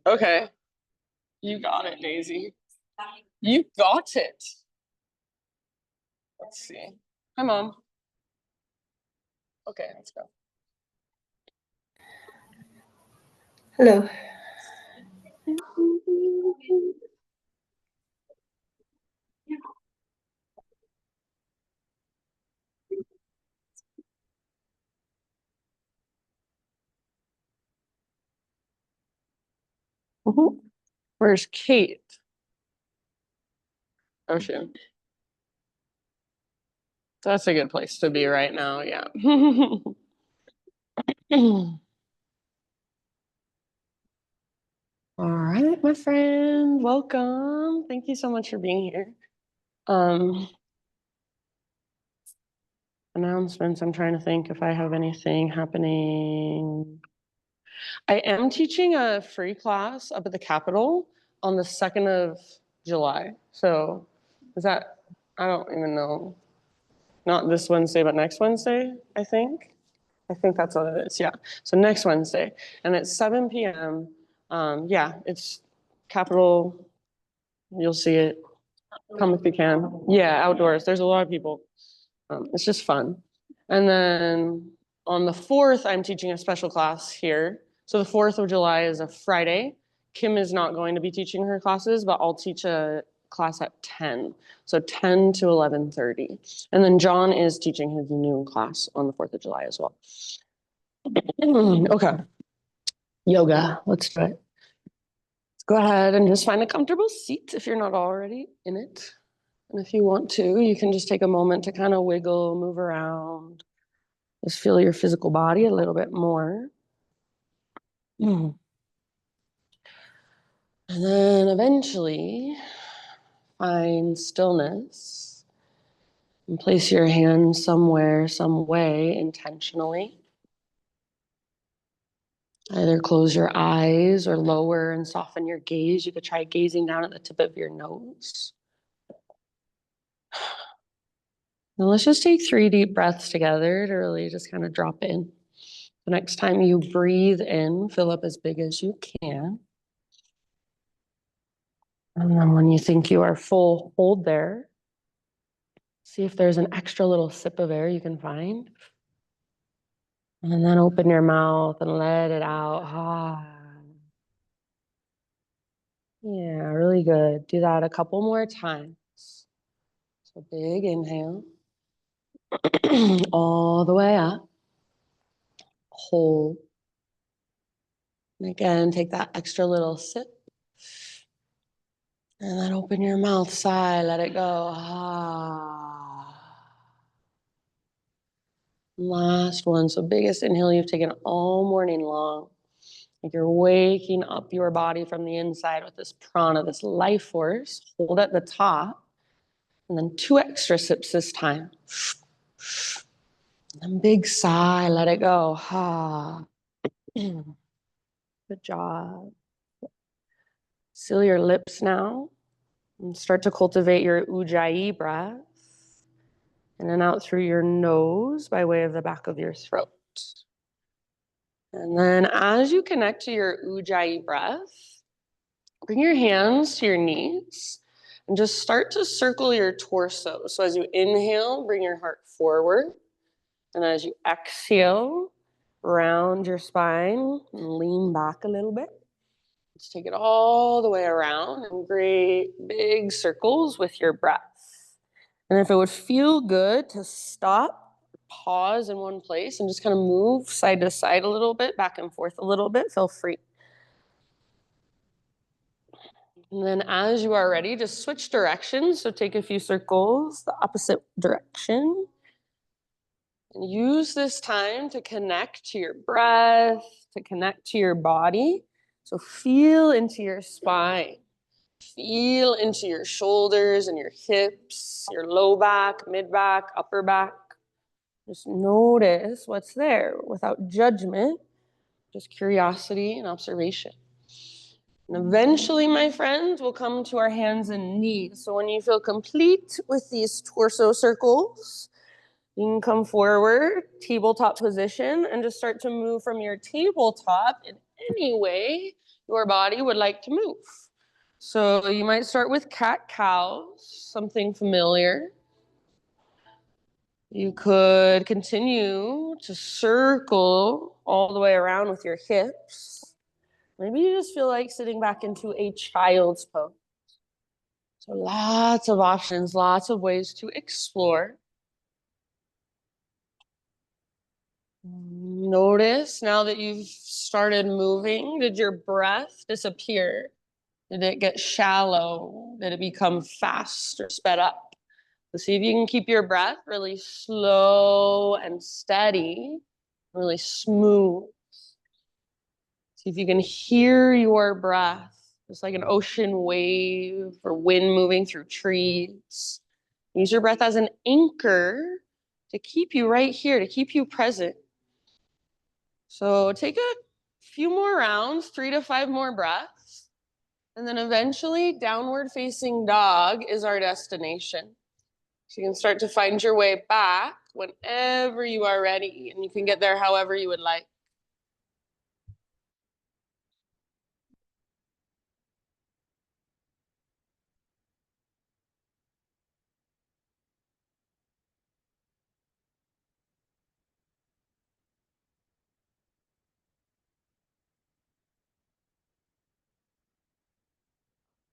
Okay. You got it, Daisy. You got it. Let's see. Hi, Mom. Okay, let's go. Hello. Where's Kate? Oh, shoot. That's a good place to be right now, yeah. All right, my friend, welcome. Thank you so much for being here. Announcements, I'm trying to think if I have anything happening. I am teaching a free class up at the Capitol on the 2nd of July. So is that, I don't even know, not this Wednesday, but next Wednesday, I think. I think that's what it is, yeah. So next Wednesday, and it's 7 p.m. Yeah, it's Capitol, you'll see it. Come if you can. Yeah, outdoors, there's a lot of people. It's just fun. And then on the 4th, I'm teaching a special class here. So the 4th of July is a Friday. Kim is not going to be teaching her classes, but I'll teach a class at 10. So 10 to 11:30. And then John is teaching his new class on the 4th of July as well. Okay. Yoga, let's do it. Let's go ahead and just find a comfortable seat if you're not already in it. And if you want to, you can just take a moment to kind of wiggle, move around. Just feel your physical body a little bit more. And then eventually find stillness and place your hands somewhere, some way, intentionally. Either close your eyes or lower and soften your gaze. You could try gazing down at the tip of your nose. Now let's just take 3 deep breaths together to really just kind of drop in. The next time you breathe in, fill up as big as you can. And then when you think you are full, hold there. See if there's an extra little sip of air you can find. And then open your mouth and let it out. Ah. Yeah, really good. Do that a couple more times. So big inhale. All the way up. Hold. And again, take that extra little sip. And then open your mouth, sigh, let it go. Ah. Last one. So biggest inhale you've taken all morning long. Like you're waking up your body from the inside with this prana, this life force. Hold at the top. And then 2 extra sips this time. And big sigh, let it go. Ah. Good job. Seal your lips now. And start to cultivate your Ujjayi breath. In and out through your nose by way of the back of your throat. And then as you connect to your Ujjayi breath, bring your hands to your knees and just start to circle your torso. So as you inhale, bring your heart forward. And as you exhale, round your spine and lean back a little bit. Just take it all the way around and great big circles with your breath. And if it would feel good to stop, pause in one place and just kind of move side to side a little bit, back and forth a little bit, feel free. And then as you are ready, just switch directions. So take a few circles, the opposite direction. And use this time to connect to your breath, to connect to your body. So feel into your spine. Feel into your shoulders and your hips, your low back, mid back, upper back. Just notice what's there without judgment, just curiosity and observation. And eventually, my friends, we'll come to our hands and knees. So when you feel complete with these torso circles, you can come forward, tabletop position, and just start to move from your tabletop any way your body would like to move. So you might start with cat-cows, something familiar. You could continue to circle all the way around with your hips. Maybe you just feel like sitting back into a child's pose. So lots of options, lots of ways to explore. Notice now that you've started moving, did your breath disappear? Did it get shallow? Did it become fast or sped up? So see if you can keep your breath really slow and steady, really smooth. See if you can hear your breath, just like an ocean wave or wind moving through trees. Use your breath as an anchor to keep you right here, to keep you present. So take a few more rounds, 3 to 5 more breaths. And then eventually downward facing dog is our destination. So you can start to find your way back whenever you are ready, and you can get there however you would like.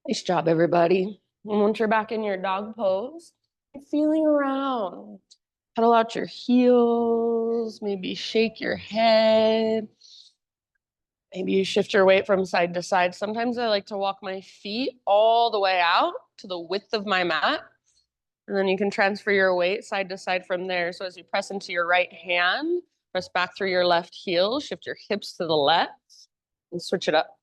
Nice job, everybody. And once you're back in your dog pose, you're feeling around. Pedal out your heels, maybe shake your head. Maybe you shift your weight from side to side. Sometimes I like to walk my feet all the way out to the width of my mat. And then you can transfer your weight side to side from there. So as you press into your right hand, press back through your left heel, shift your hips to the left, and switch it up.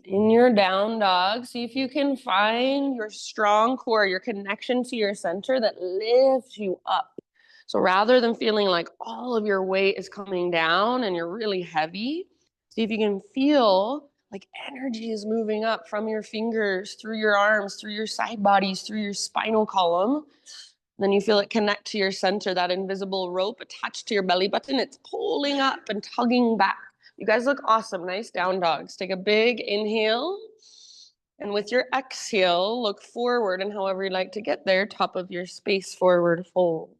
In your down dog, see if you can find your strong core, your connection to your center that lifts you up. So rather than feeling like all of your weight is coming down and you're really heavy, see if you can feel like energy is moving up from your fingers, through your arms, through your side bodies, through your spinal column. Then you feel it connect to your center, that invisible rope attached to your belly button. It's pulling up and tugging back. You guys look awesome. Nice down dogs. Take a big inhale. And with your exhale, look forward, and however you like to get there, top of your space forward fold.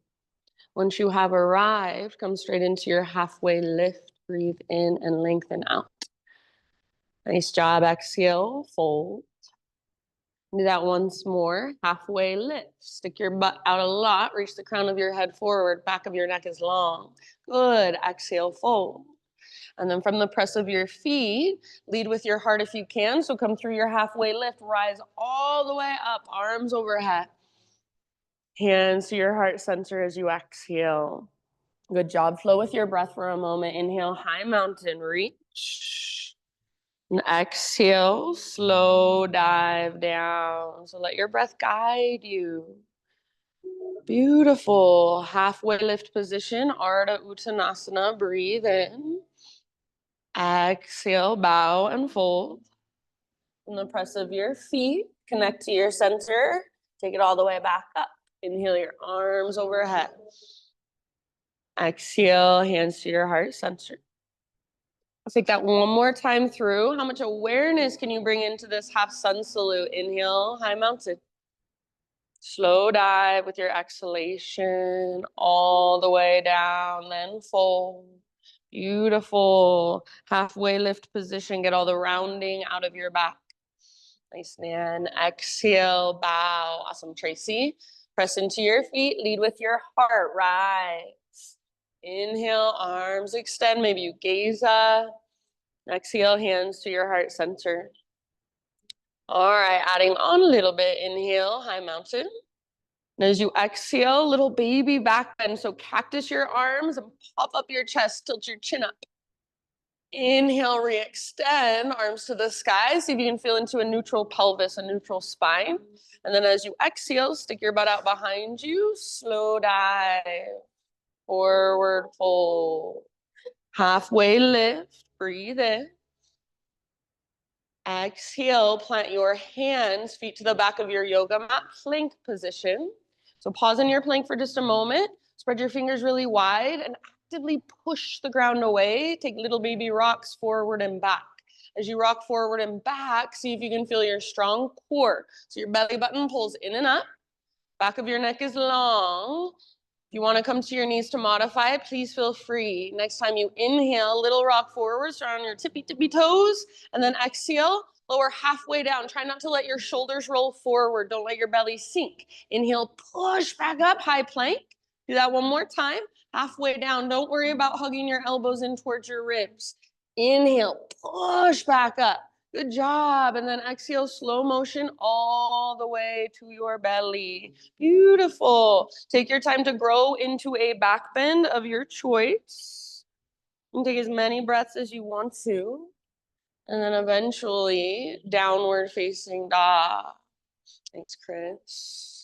Once you have arrived, come straight into your halfway lift. Breathe in and lengthen out. Nice job. Exhale, fold. Do that once more. Halfway lift. Stick your butt out a lot. Reach the crown of your head forward. Back of your neck is long. Good. Exhale, fold. And then from the press of your feet, lead with your heart if you can. So come through your halfway lift. Rise all the way up. Arms overhead. Hands to your heart center as you exhale. Good job. Flow with your breath for a moment. Inhale, high mountain, reach. And exhale, slow dive down. So let your breath guide you. Beautiful. Halfway lift position, Ardha Uttanasana. Breathe in. Exhale, bow and fold. From the press of your feet, connect to your center. Take it all the way back up. Inhale your arms overhead. Exhale, hands to your heart center. I'll take that one more time through. How much awareness can you bring into this half sun salute? Inhale, high mountain. Slow dive with your exhalation all the way down, then fold. Beautiful. Halfway lift position. Get all the rounding out of your back. Nice, man. Exhale, bow. Awesome, Tracy. Press into your feet. Lead with your heart. Rise. Inhale, arms extend. Maybe you gaze up. Exhale, hands to your heart center. All right, adding on a little bit. Inhale, high mountain. And as you exhale, little baby back bend. So cactus your arms and pop up your chest. Tilt your chin up. Inhale, re-extend, arms to the sky. See if you can feel into a neutral pelvis, a neutral spine. And then as you exhale, stick your butt out behind you. Slow dive. Forward fold. Halfway lift. Breathe in. Exhale, plant your hands, feet to the back of your yoga mat, plank position. So pause in your plank for just a moment. Spread your fingers really wide and actively push the ground away. Take little baby rocks forward and back. As you rock forward and back, see if you can feel your strong core. So your belly button pulls in and up. Back of your neck is long. If you want to come to your knees to modify it, please feel free. Next time you inhale, little rock forward, start on your tippy toes, and then exhale, lower halfway down. Try not to let your shoulders roll forward. Don't let your belly sink. Inhale, push back up, high plank. Do that one more time. Halfway down. Don't worry about hugging your elbows in towards your ribs. Inhale, push back up. Good job. And then exhale, slow motion all the way to your belly. Beautiful. Take your time to grow into a back bend of your choice. And take as many breaths as you want to. And then eventually, downward facing dog. Thanks, Chris.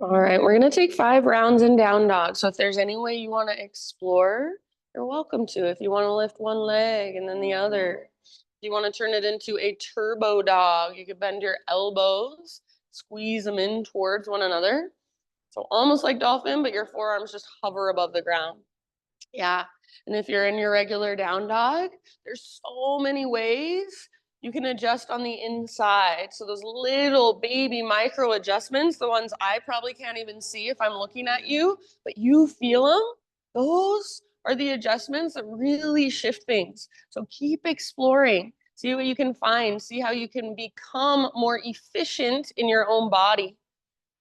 All right, we're gonna take 5 rounds in down dog. So if there's any way you wanna explore, you're welcome to. If you wanna lift one leg and then the other, if you wanna turn it into a turbo dog, you could bend your elbows, squeeze them in towards one another. So almost like dolphin, but your forearms just hover above the ground. Yeah, and if you're in your regular down dog, there's so many ways you can adjust on the inside. So those little baby micro adjustments, the ones I probably can't even see if I'm looking at you, but you feel them, those are the adjustments that really shift things. So keep exploring, see what you can find, see how you can become more efficient in your own body.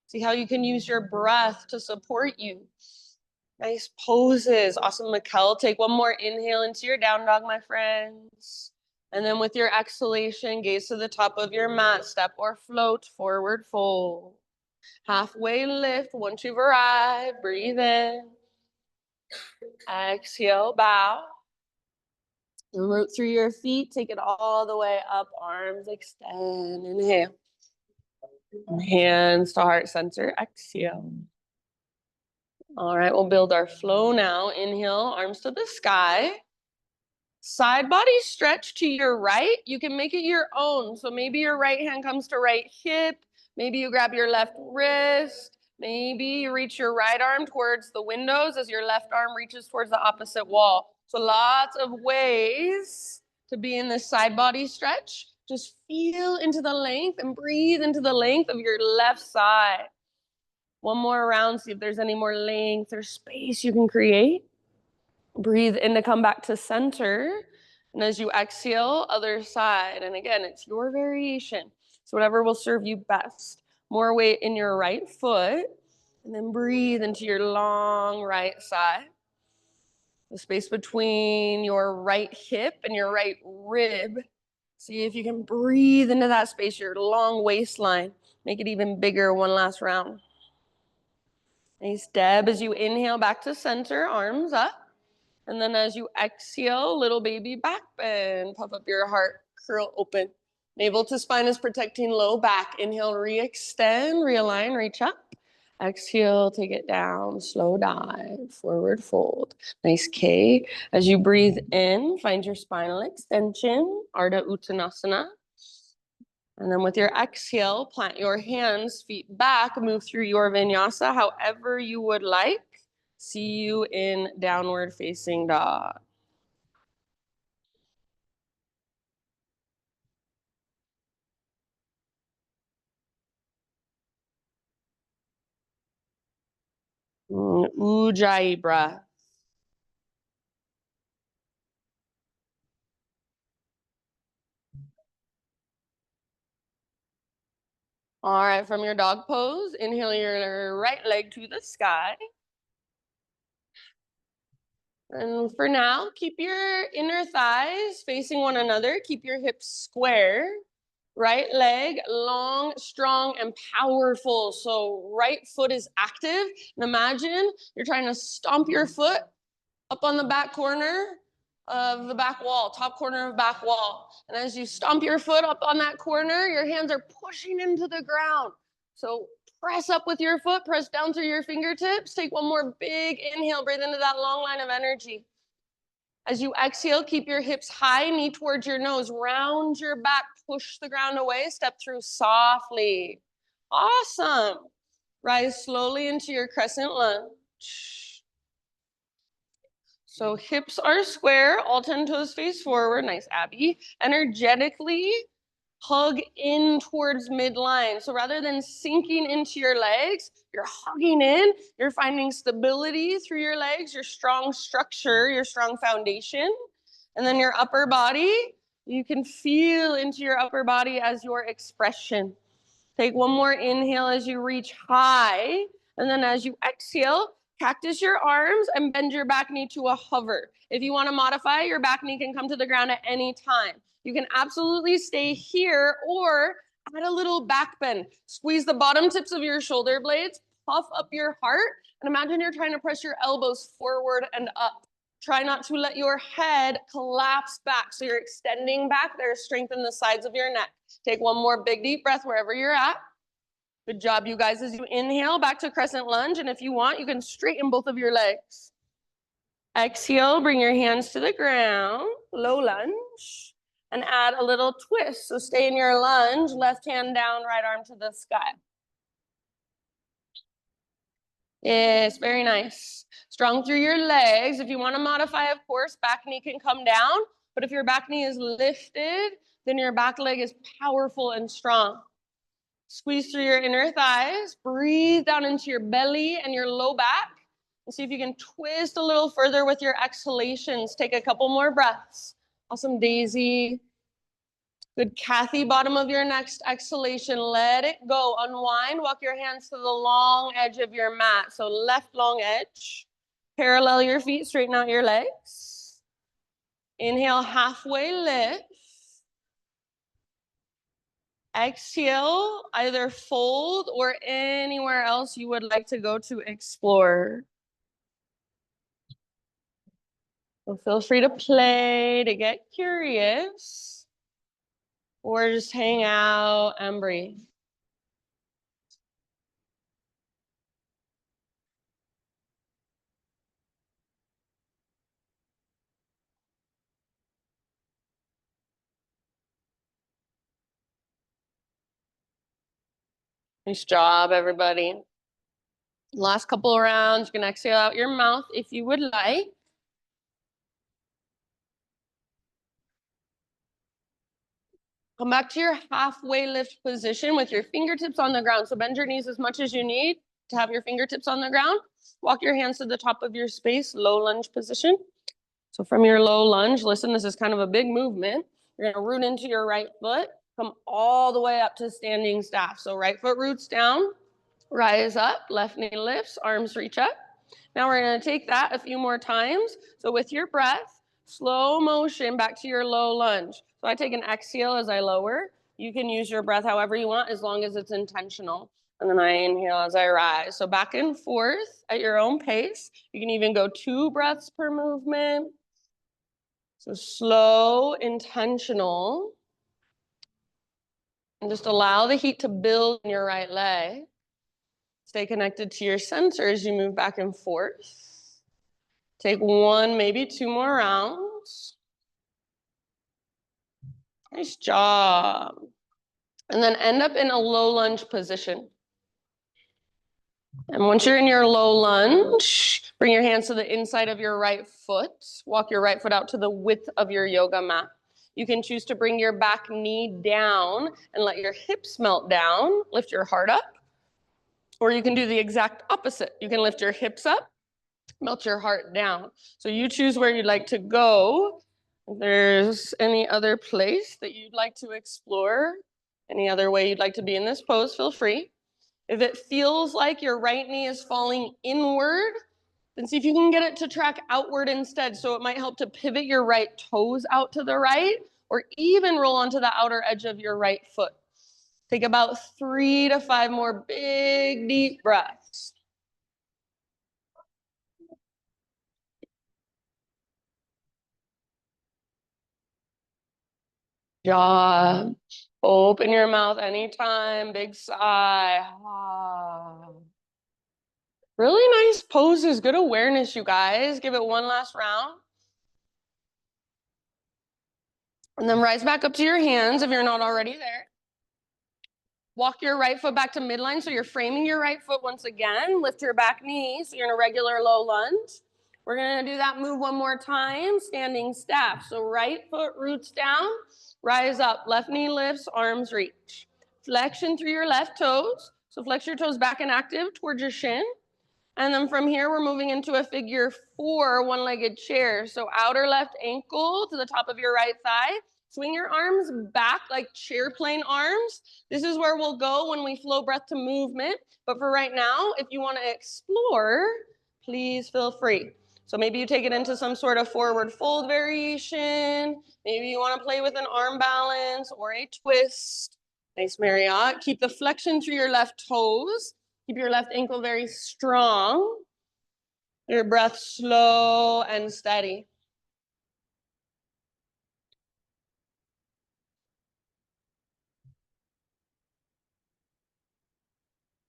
See how you can use your breath to support you. Nice poses. Awesome, Mikkel. Take one more inhale into your down dog, my friends. And then with your exhalation, gaze to the top of your mat, step or float, forward fold. Halfway lift, once you've arrived, breathe in. Exhale, bow. And root through your feet, take it all the way up, arms extend, inhale. Hands to heart center, exhale. All right, we'll build our flow now. Inhale, arms to the sky. Side body stretch to your right. You can make it your own. So maybe your right hand comes to right hip. Maybe you grab your left wrist. Maybe you reach your right arm towards the windows as your left arm reaches towards the opposite wall. So lots of ways to be in this side body stretch. Just feel into the length and breathe into the length of your left side. One more round, see if there's any more length or space you can create. Breathe in to come back to center. And as you exhale, other side. And again, it's your variation. So whatever will serve you best. More weight in your right foot. And then breathe into your long right side. The space between your right hip and your right rib. See if you can breathe into that space, your long waistline. Make it even bigger. One last round. Nice, Deb. As you inhale back to center, arms up. And then as you exhale, little baby back bend. Puff up your heart, curl open. Navel to spine is protecting low back. Inhale, re-extend, realign, reach up. Exhale, take it down, slow dive, forward fold. Nice K. As you breathe in, find your spinal extension, Ardha Uttanasana. And then with your exhale, plant your hands, feet back, move through your vinyasa however you would like. See you in downward facing dog. Ujjayi breath. All right, from your dog pose, inhale your right leg to the sky. And for now, keep your inner thighs facing one another. Keep your hips square. Right leg long, strong, and powerful. So right foot is active. And imagine you're trying to stomp your foot up on the back corner of the back wall, top corner of back wall. And as you stomp your foot up on that corner, your hands are pushing into the ground. So press up with your foot, press down through your fingertips. Take one more big inhale, breathe into that long line of energy. As you exhale, keep your hips high, knee towards your nose, round your back, push the ground away, step through softly. Awesome. Rise slowly into your crescent lunge. So hips are square, all 10 toes face forward. Nice, Abby. Energetically hug in towards midline. So rather than sinking into your legs, you're hugging in. You're finding stability through your legs, your strong structure, your strong foundation. And then your upper body, you can feel into your upper body as your expression. Take one more inhale as you reach high. And then as you exhale, cactus your arms and bend your back knee to a hover. If you want to modify, your back knee can come to the ground at any time. You can absolutely stay here or add a little back bend. Squeeze the bottom tips of your shoulder blades, puff up your heart, and imagine you're trying to press your elbows forward and up. Try not to let your head collapse back. So you're extending back. There's strength in the sides of your neck. Take one more big deep breath wherever you're at. Good job, you guys. As you inhale, back to crescent lunge. And if you want, you can straighten both of your legs. Exhale, bring your hands to the ground, low lunge, and add a little twist. So stay in your lunge, left hand down, right arm to the sky. Yes, very nice. Strong through your legs. If you want to modify, of course, back knee can come down. But if your back knee is lifted, then your back leg is powerful and strong. Squeeze through your inner thighs. Breathe down into your belly and your low back. And see if you can twist a little further with your exhalations. Take a couple more breaths. Awesome, Daisy. Good, Kathy, bottom of your next exhalation. Let it go. Unwind. Walk your hands to the long edge of your mat. So left long edge. Parallel your feet. Straighten out your legs. Inhale, halfway lift. Exhale, either fold or anywhere else you would like to go to explore. So feel free to play, to get curious, or just hang out and breathe. Nice job, everybody. Last couple of rounds, you can exhale out your mouth if you would like. Come back to your halfway lift position with your fingertips on the ground. So bend your knees as much as you need to have your fingertips on the ground. Walk your hands to the top of your space, low lunge position. So from your low lunge, listen, this is kind of a big movement. You're gonna root into your right foot, come all the way up to standing staff. So right foot roots down, rise up, left knee lifts, arms reach up. Now we're gonna take that a few more times. So with your breath, slow motion back to your low lunge. So I take an exhale as I lower. You can use your breath however you want as long as it's intentional. And then I inhale as I rise. So back and forth at your own pace. You can even go 2 breaths per movement. So slow, intentional. And just allow the heat to build in your right leg. Stay connected to your center as you move back and forth. Take 1, maybe 2 more rounds. Nice job. And then end up in a low lunge position. And once you're in your low lunge, bring your hands to the inside of your right foot. Walk your right foot out to the width of your yoga mat. You can choose to bring your back knee down and let your hips melt down. Lift your heart up. Or you can do the exact opposite. You can lift your hips up, melt your heart down. So you choose where you'd like to go. If there's any other place that you'd like to explore, any other way you'd like to be in this pose, feel free. If it feels like your right knee is falling inward, then see if you can get it to track outward instead. So it might help to pivot your right toes out to the right, or even roll onto the outer edge of your right foot. Take about 3 to 5 more big, deep breaths. Job. Open your mouth anytime. Big sigh. Ah. Really nice poses. Good awareness, you guys. Give it one last round. And then rise back up to your hands if you're not already there. Walk your right foot back to midline, so you're framing your right foot once again. Lift your back knee, so you're in a regular low lunge. We're gonna do that move one more time, standing staff. So right foot roots down, rise up, left knee lifts, arms reach. Flexion through your left toes. So flex your toes back and active towards your shin. And then from here, we're moving into a figure 4 one-legged chair. So outer left ankle to the top of your right thigh. Swing your arms back like chair plane arms. This is where we'll go when we flow breath to movement. But for right now, if you want to explore, please feel free. So maybe you take it into some sort of forward fold variation. Maybe you want to play with an arm balance or a twist. Nice, Marriott. Keep the flexion through your left toes. Keep your left ankle very strong. Your breath slow and steady.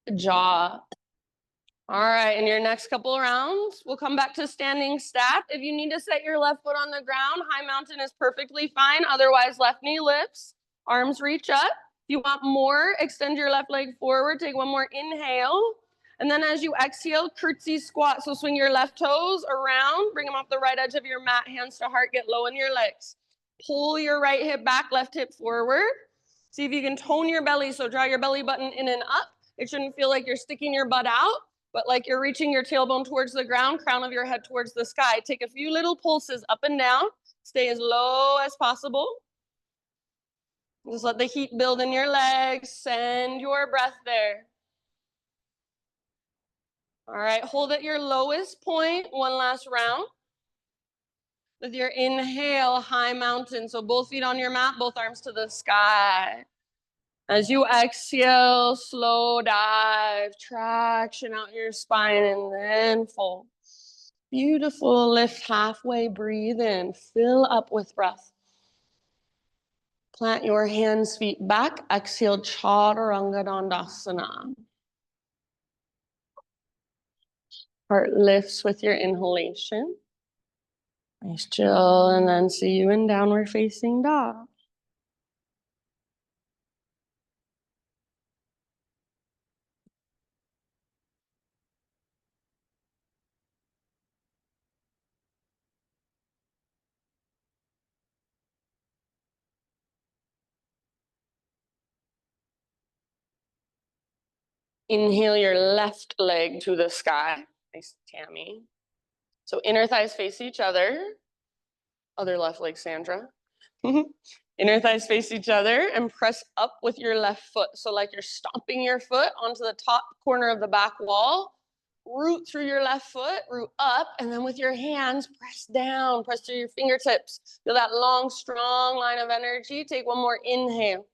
Good job. All right, in your next couple of rounds, we'll come back to standing staff. If you need to set your left foot on the ground, high mountain is perfectly fine. Otherwise, left knee lifts, arms reach up. If you want more, extend your left leg forward. Take one more inhale. And then as you exhale, curtsy squat. So swing your left toes around, bring them off the right edge of your mat, hands to heart, get low in your legs. Pull your right hip back, left hip forward. See if you can tone your belly. So draw your belly button in and up. It shouldn't feel like you're sticking your butt out, but like you're reaching your tailbone towards the ground, crown of your head towards the sky. Take a few little pulses up and down. Stay as low as possible. Just let the heat build in your legs. Send your breath there. All right, hold at your lowest point one last round. With your inhale, high mountain. So both feet on your mat, both arms to the sky. As you exhale, slow dive, traction out your spine, and then fold. Beautiful, lift halfway, breathe in, fill up with breath. Plant your hands, feet back, exhale, Chaturanga Dandasana. Heart lifts with your inhalation. Nice chill, and then see you in downward facing dog. Inhale your left leg to the sky. Nice, Tammy. So inner thighs face each other. Other left leg, Sandra. Inner thighs face each other and press up with your left foot. So like you're stomping your foot onto the top corner of the back wall. Root through your left foot, root up, and then with your hands, press down, press through your fingertips. Feel that long, strong line of energy. Take one more inhale.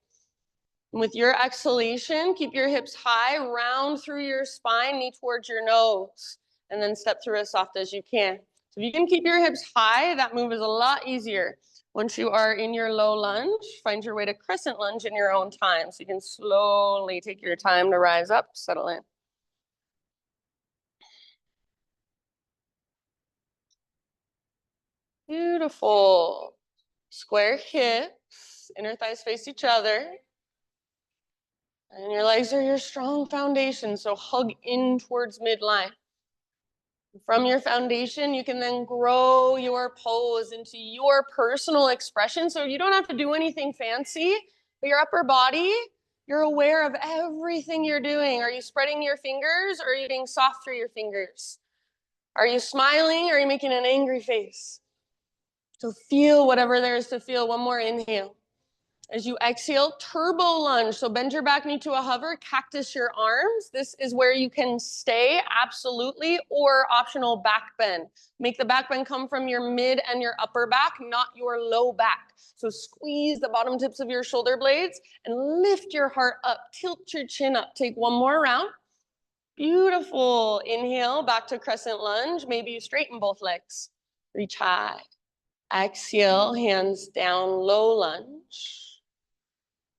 And with your exhalation, keep your hips high, round through your spine, knee towards your nose, and then step through as soft as you can. So if you can keep your hips high, that move is a lot easier. Once you are in your low lunge, find your way to crescent lunge in your own time. So you can slowly take your time to rise up, settle in. Beautiful. Square hips, inner thighs face each other. And your legs are your strong foundation, so hug in towards midline. From your foundation, you can then grow your pose into your personal expression. So you don't have to do anything fancy, but your upper body, you're aware of everything you're doing. Are you spreading your fingers or are you being soft through your fingers? Are you smiling or are you making an angry face? So feel whatever there is to feel. One more inhale. As you exhale, turbo lunge. So bend your back knee to a hover, cactus your arms. This is where you can stay, absolutely, or optional back bend. Make the back bend come from your mid and your upper back, not your low back. So squeeze the bottom tips of your shoulder blades and lift your heart up, tilt your chin up. Take one more round. Beautiful. Inhale, back to crescent lunge. Maybe you straighten both legs. Reach high. Exhale, hands down, low lunge.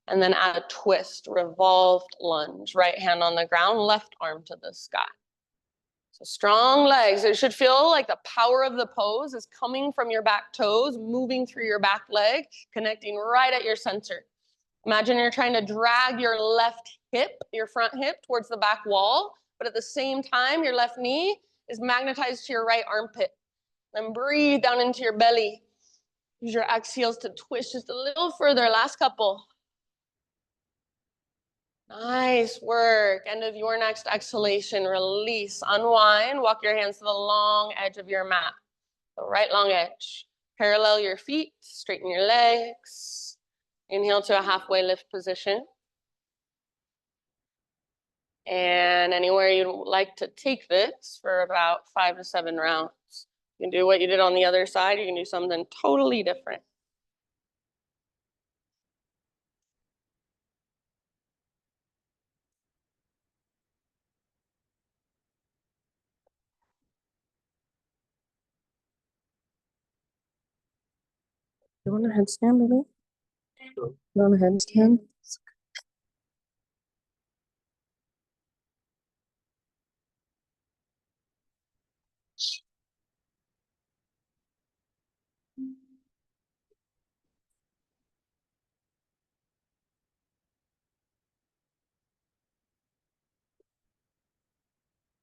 And then add a twist, revolved lunge. Right hand on the ground, left arm to the sky. So strong legs. It should feel like the power of the pose is coming from your back toes, moving through your back leg, connecting right at your center. Imagine you're trying to drag your left hip, your front hip, towards the back wall, but at the same time, your left knee is magnetized to your right armpit. Then breathe down into your belly. Use your exhales to twist just a little further. Last couple. Nice work. End of your next exhalation. Release, unwind. Walk your hands to the long edge of your mat. The right long edge. Parallel your feet, straighten your legs. Inhale to a halfway lift position. And anywhere you'd like to take this for about 5 to 7 rounds. You can do what you did on the other side. You can do something totally different. You want a headstand, baby? You want a headstand?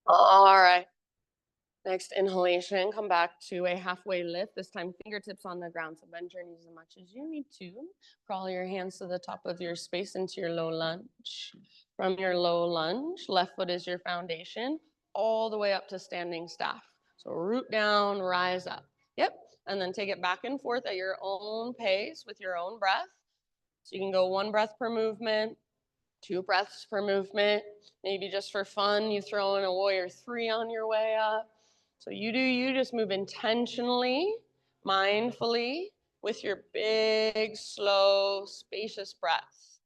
All right. Next inhalation, come back to a halfway lift. This time fingertips on the ground. So bend your knees as much as you need to. Crawl your hands to the top of your space into your low lunge. From your low lunge, left foot is your foundation, all the way up to standing staff. So root down, rise up. Yep. And then take it back and forth at your own pace with your own breath. So you can go 1 breath per movement, 2 breaths per movement. Maybe just for fun, you throw in a warrior 3 on your way up. So you just move intentionally, mindfully, with your big, slow, spacious breath.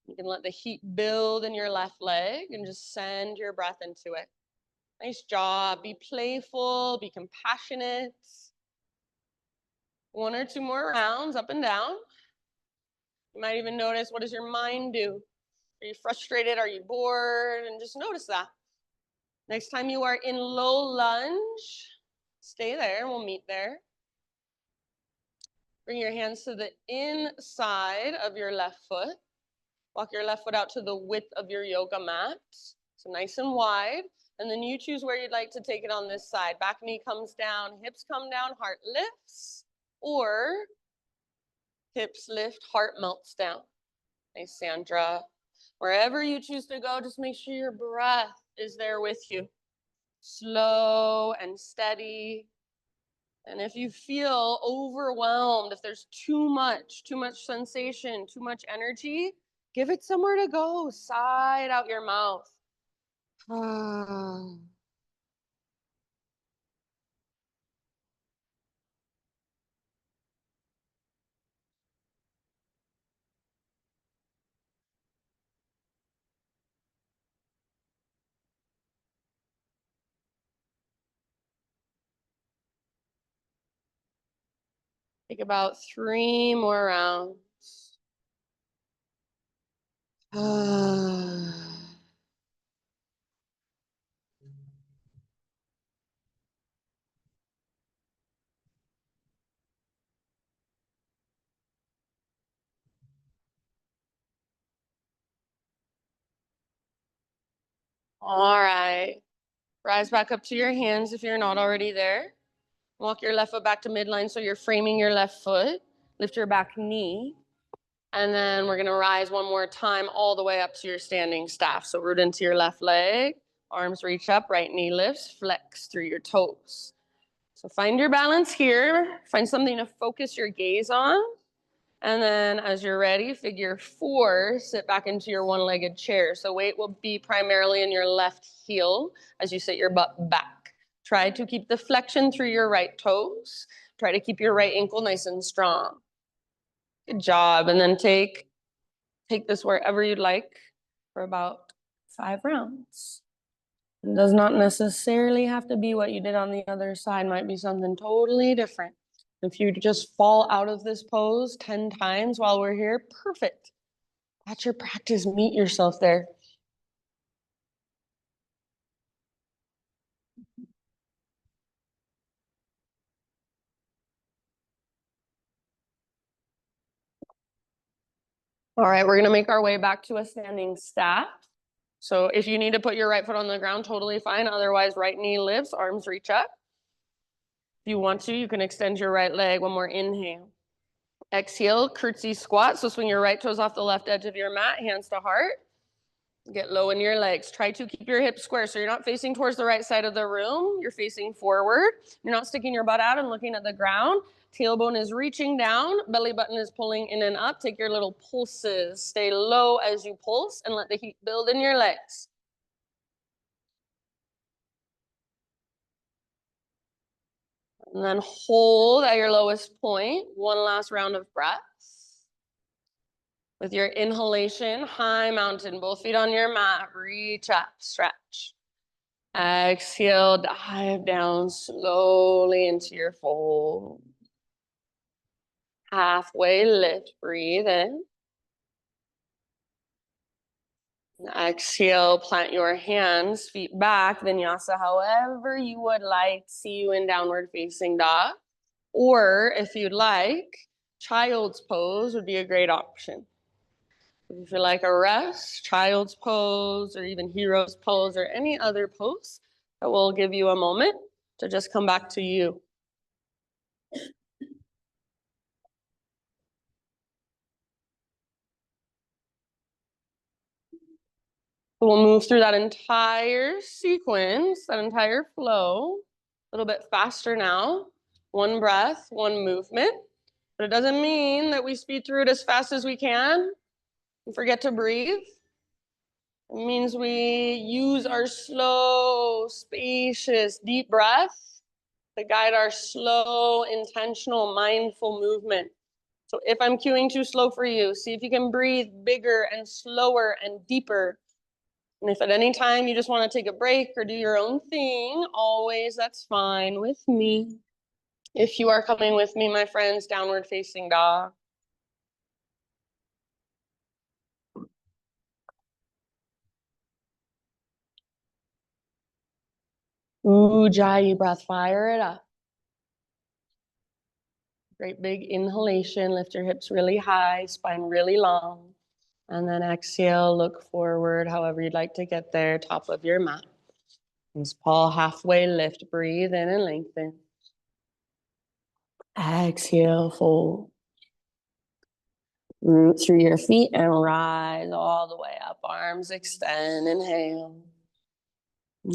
You can let the heat build in your left leg and just send your breath into it. Nice job. Be playful, be compassionate. 1 or 2 more rounds, up and down. You might even notice, what does your mind do? Are you frustrated? Are you bored? And just notice that. Next time you are in low lunge, stay there. We'll meet there. Bring your hands to the inside of your left foot. Walk your left foot out to the width of your yoga mat. So nice and wide. And then you choose where you'd like to take it on this side. Back knee comes down, hips come down, heart lifts. Or hips lift, heart melts down. Nice, Sandra. Wherever you choose to go, just make sure your breath is there with you. Slow and steady. And if you feel overwhelmed, if there's too much sensation, too much energy, give it somewhere to go. Sigh it out your mouth. Take about 3 more rounds. All right. Rise back up to your hands if you're not already there. Walk your left foot back to midline so you're framing your left foot. Lift your back knee. And then we're going to rise 1 more time all the way up to your standing staff. So root into your left leg. Arms reach up, right knee lifts, flex through your toes. So find your balance here. Find something to focus your gaze on. And then as you're ready, figure 4, sit back into your 1-legged chair. So weight will be primarily in your left heel as you sit your butt back. Try to keep the flexion through your right toes. Try to keep your right ankle nice and strong. Good job. And then take this wherever you'd like for about 5 rounds. It does not necessarily have to be what you did on the other side. It might be something totally different. If you just fall out of this pose 10 times while we're here, perfect. That's your practice. Meet yourself there. All right, we're gonna make our way back to a standing staff. So if you need to put your right foot on the ground, totally fine. Otherwise, right knee lifts, arms reach up. If you want to, you can extend your right leg. One more inhale. Exhale, curtsy squat. So swing your right toes off the left edge of your mat, hands to heart. Get low in your legs. Try to keep your hips square. So you're not facing towards the right side of the room. You're facing forward. You're not sticking your butt out and looking at the ground. Tailbone is reaching down. Belly button is pulling in and up. Take your little pulses. Stay low as you pulse and let the heat build in your legs. And then hold at your lowest point. One last round of breaths. With your inhalation, high mountain, both feet on your mat, reach up, stretch. Exhale, dive down slowly into your fold. Halfway lift, breathe in. Exhale, plant your hands, feet back, vinyasa however you would like. See you in downward facing dog. Or if you'd like, child's pose would be a great option. If you like a rest, child's pose, or even hero's pose, or any other pose, that will give you a moment to just come back to you. We'll move through that entire sequence, that entire flow, a little bit faster now. One breath, one movement. But it doesn't mean that we speed through it as fast as we can and forget to breathe. It means we use our slow, spacious, deep breath to guide our slow, intentional, mindful movement. So if I'm cueing too slow for you, see if you can breathe bigger and slower and deeper. And if at any time you just want to take a break or do your own thing, always that's fine with me. If you are coming with me, my friends, downward facing dog. Ujjayi breath, fire it up. Great big inhalation, lift your hips really high, spine really long. And then exhale, look forward, however you'd like to get there, top of your mat. Use paw halfway lift, breathe in and lengthen. Exhale, fold. Root through your feet and rise all the way up. Arms extend, inhale.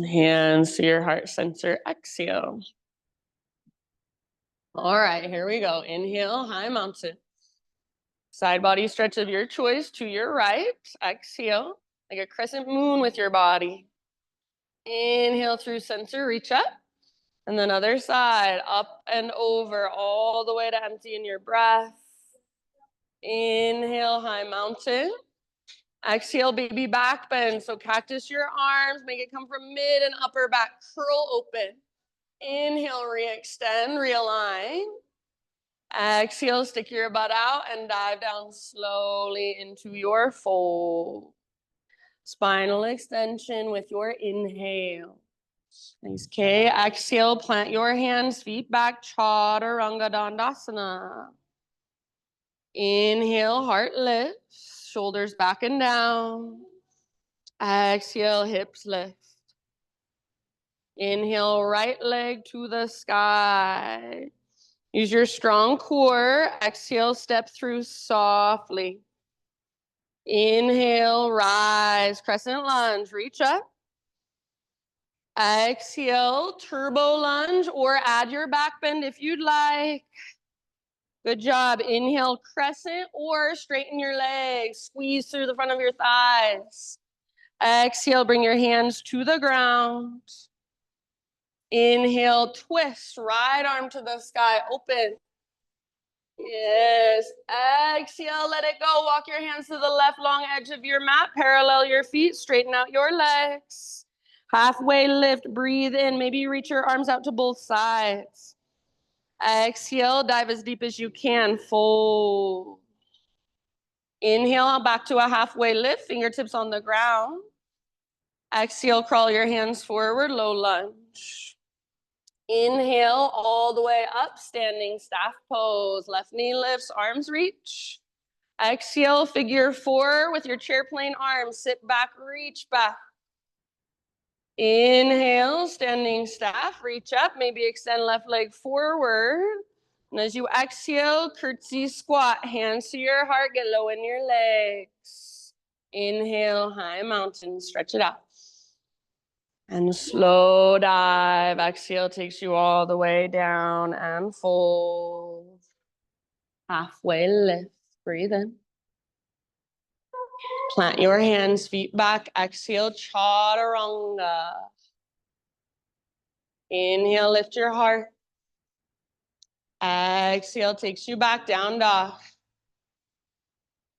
Hands to your heart center, exhale. All right, here we go. Inhale, high mountain. Side body stretch of your choice to your right. Exhale, like a crescent moon with your body. Inhale through center, reach up. And then other side, up and over, all the way to empty in your breath. Inhale, high mountain. Exhale, baby back bend. So cactus your arms, make it come from mid and upper back, curl open. Inhale, re-extend, realign. Exhale, stick your butt out and dive down slowly into your fold. Spinal extension with your inhale. Nice, okay. Exhale, plant your hands, feet back, Chaturanga Dandasana. Inhale, heart lifts, shoulders back and down. Exhale, hips lift. Inhale, right leg to the sky. Use your strong core. Exhale, step through softly. Inhale, rise, crescent lunge, reach up. Exhale, turbo lunge, or add your back bend if you'd like. Good job. Inhale, crescent, or straighten your legs. Squeeze through the front of your thighs. Exhale, bring your hands to the ground. Inhale, twist, right arm to the sky, open. Yes, exhale, let it go. Walk your hands to the left long edge of your mat. Parallel your feet, straighten out your legs. Halfway lift, breathe in. Maybe you reach your arms out to both sides. Exhale, dive as deep as you can. Fold. Inhale, back to a halfway lift, fingertips on the ground. Exhale, crawl your hands forward, low lunge. Inhale, all the way up, standing staff pose. Left knee lifts, arms reach. Exhale, figure 4 with your chair plane arms. Sit back, reach back. Inhale, standing staff, reach up, maybe extend left leg forward. And as you exhale, curtsy squat, hands to your heart, get low in your legs. Inhale, high mountain, stretch it out. And slow dive, exhale takes you all the way down and fold. Halfway lift, breathe in. Plant your hands, feet back, exhale, chaturanga. Inhale, lift your heart. Exhale, takes you back, down dog.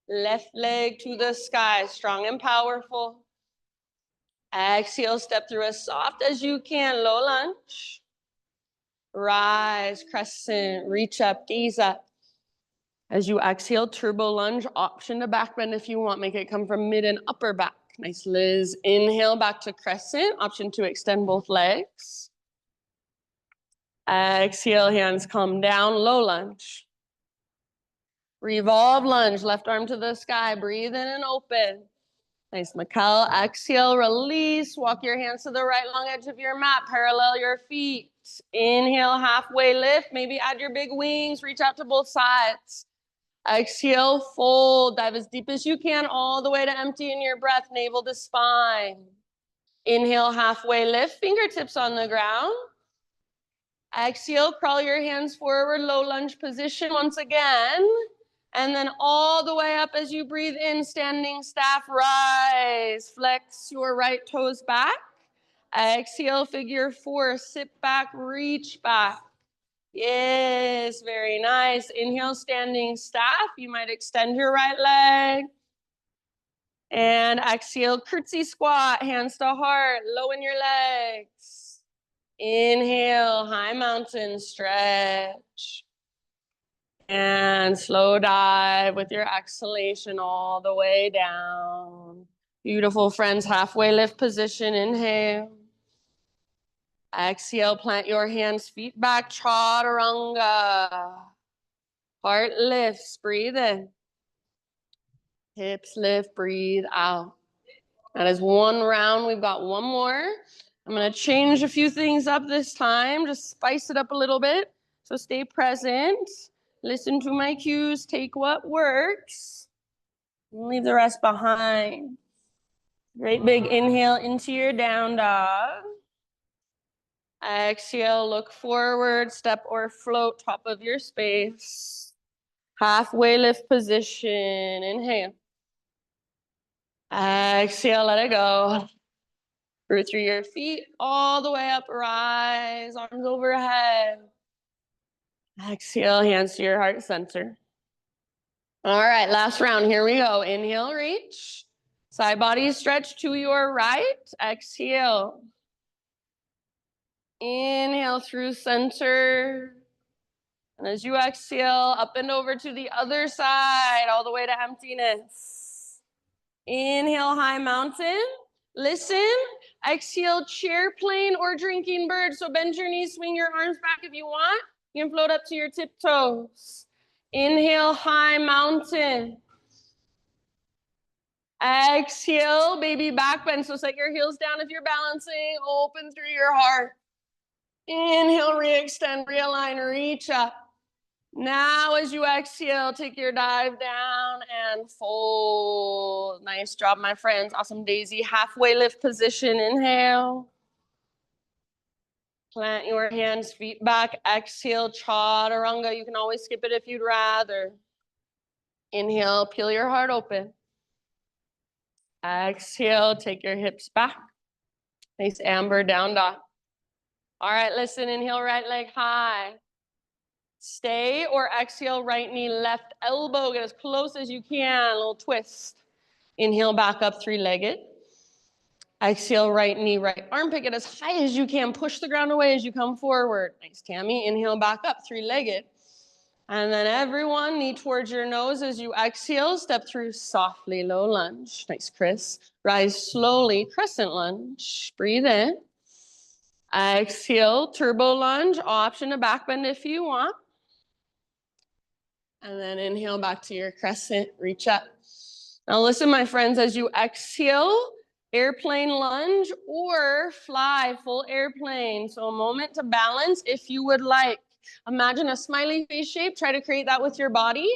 Left leg to the sky, strong and powerful. Exhale, step through as soft as you can, low lunge. Rise, crescent, reach up, gaze up. As you exhale, turbo lunge, option to back bend if you want. Make it come from mid and upper back. Nice, Liz. Inhale, back to crescent, option to extend both legs. Exhale, hands come down, low lunge. Revolve lunge, left arm to the sky, breathe in and open. Nice, Mikkel. Exhale, release, walk your hands to the right long edge of your mat, parallel your feet. Inhale, halfway lift, maybe add your big wings, reach out to both sides. Exhale, fold, dive as deep as you can, all the way to empty in your breath, navel to spine. Inhale, halfway lift, fingertips on the ground. Exhale, crawl your hands forward, low lunge position once again. And then all the way up as you breathe in, standing staff, rise. Flex your right toes back. Exhale, figure 4, sit back, reach back. Yes, very nice. Inhale, standing staff. You might extend your right leg. And exhale, curtsy squat, hands to heart, low in your legs. Inhale, high mountain stretch. And slow dive with your exhalation all the way down. Beautiful, friends, halfway lift position, inhale. Exhale, plant your hands, feet back, chaturanga. Heart lifts, breathe in. Hips lift, breathe out. That is one round, we've got one more. I'm gonna change a few things up this time, just spice it up a little bit. So stay present, listen to my cues, take what works, and leave the rest behind. Great big inhale into your down dog. Exhale, look forward, step or float, top of your space. Halfway lift position, inhale. Exhale, let it go. Root through your feet, all the way up, rise, arms overhead. Exhale, hands to your heart center. All right, last round, here we go. Inhale, reach. Side body stretch to your right. Exhale. Inhale through center. And as you exhale, up and over to the other side, all the way to emptiness. Inhale, high mountain. Listen. Exhale, chair plane or drinking bird. So bend your knees, swing your arms back if you want. You can float up to your tiptoes. Inhale, high mountain. Exhale, baby back bend. So set your heels down if you're balancing. Open through your heart. Inhale, re-extend, realign, reach up. Now as you exhale, take your dive down and fold. Nice job, my friends. Awesome, Daisy. Halfway lift position, inhale. Plant your hands, feet back. Exhale, chaturanga. You can always skip it if you'd rather. Inhale, peel your heart open. Exhale, take your hips back. Nice amber down dog. All right, listen, inhale, right leg high. Stay or exhale, right knee, left elbow. Get as close as you can, a little twist. Inhale, back up, three-legged. Exhale, right knee, right armpit. Get as high as you can. Push the ground away as you come forward. Nice, Tammy. Inhale, back up, three-legged. And then everyone, knee towards your nose as you exhale. Step through softly, low lunge. Nice, Chris. Rise slowly, crescent lunge. Breathe in. Exhale, turbo lunge. Option to back bend if you want. And then inhale back to your crescent, reach up. Now listen, my friends, as you exhale, airplane lunge or fly full airplane. So a moment to balance if you would like. Imagine a smiley face shape. Try to create that with your body.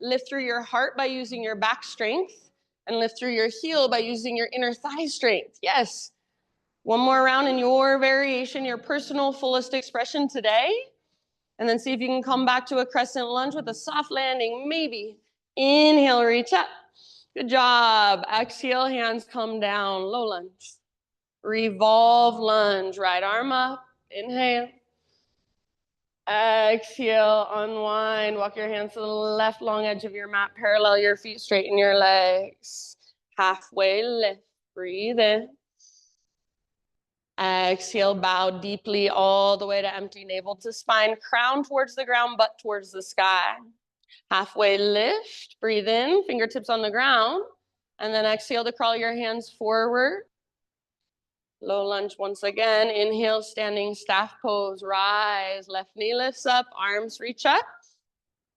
Lift through your heart by using your back strength and lift through your heel by using your inner thigh strength. Yes. One more round in your variation, your personal fullest expression today. And then see if you can come back to a crescent lunge with a soft landing, maybe. Inhale, reach up. Good job. Exhale, hands come down, low lunge. Revolve lunge, right arm up. Inhale. Exhale, unwind. Walk your hands to the left long edge of your mat. Parallel your feet, straighten your legs. Halfway lift. Breathe in. Exhale, bow deeply all the way to empty navel to spine, crown towards the ground, butt towards the sky. Halfway lift, breathe in, fingertips on the ground, and then exhale to crawl your hands forward. Low lunge once again. Inhale, standing staff pose, rise, left knee lifts up, arms reach up.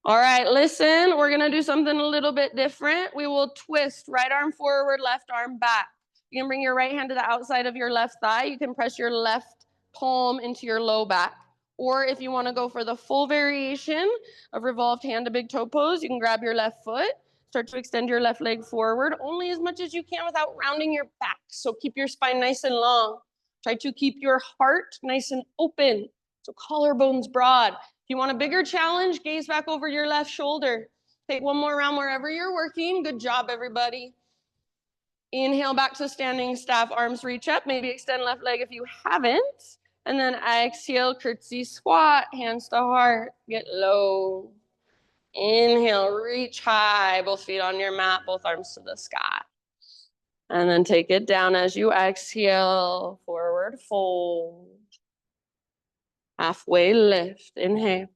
All right, listen, we're gonna do something a little bit different. We will twist, right arm forward, left arm back. You can bring your right hand to the outside of your left thigh. You can press your left palm into your low back. Or if you want to go for the full variation of revolved hand to big toe pose, you can grab your left foot, start to extend your left leg forward, only as much as you can without rounding your back. So keep your spine nice and long. Try to keep your heart nice and open. So collarbones broad. If you want a bigger challenge, gaze back over your left shoulder. Take one more round wherever you're working. Good job, everybody. Inhale back to standing staff, arms reach up. Maybe extend left leg if you haven't. And then exhale, curtsy squat, hands to heart, get low. Inhale, reach high, both feet on your mat, both arms to the sky. And then take it down as you exhale, forward fold. Halfway lift, inhale.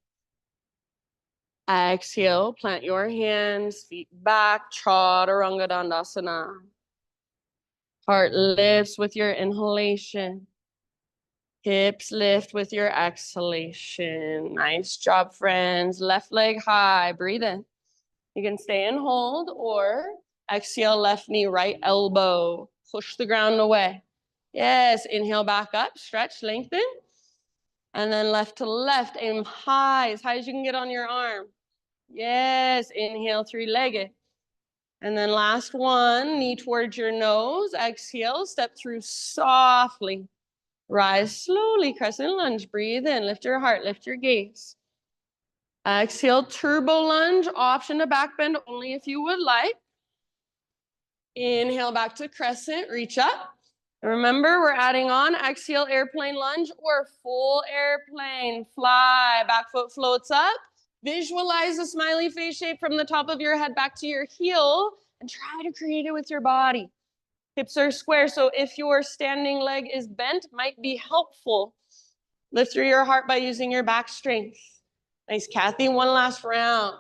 Exhale, plant your hands, feet back, Chaturanga Dandasana. Heart lifts with your inhalation. Hips lift with your exhalation. Nice job, friends. Left leg high, breathe in. You can stay and hold or exhale, left knee, right elbow. Push the ground away. Yes, inhale back up, stretch, lengthen. And then left to left, aim high as you can get on your arm. Yes, inhale, three-legged. And then last one, knee towards your nose. Exhale, step through softly. Rise slowly, crescent lunge. Breathe in, lift your heart, lift your gaze. Exhale, turbo lunge, option to back bend only if you would like. Inhale back to crescent, reach up. And remember, we're adding on exhale, airplane lunge or full airplane. Fly, back foot floats up. Visualize a smiley face shape from the top of your head back to your heel and try to create it with your body. Hips are square, so if your standing leg is bent, might be helpful. Lift through your heart by using your back strength. Nice, Kathy. One last round.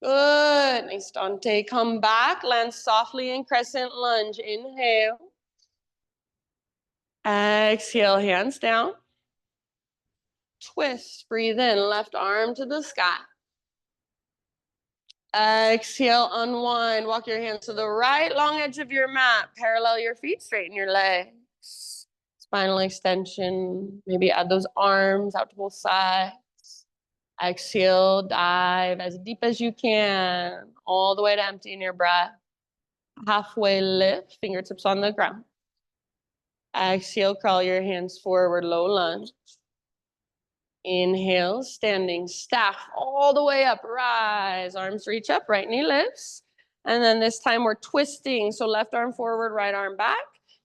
Good. Nice, Dante. Come back. Land softly in crescent lunge. Inhale. Exhale, hands down. Twist. Breathe in. Left arm to the sky. Exhale, unwind. Walk your hands to the right long edge of your mat. Parallel your feet, straighten your legs. Spinal extension. Maybe add those arms out to both sides. Exhale, dive as deep as you can, all the way to emptying your breath. Halfway lift, fingertips on the ground. Exhale, crawl your hands forward, low lunge. Inhale, standing staff all the way up, rise, arms reach up, right knee lifts. And then this time we're twisting, so left arm forward, right arm back.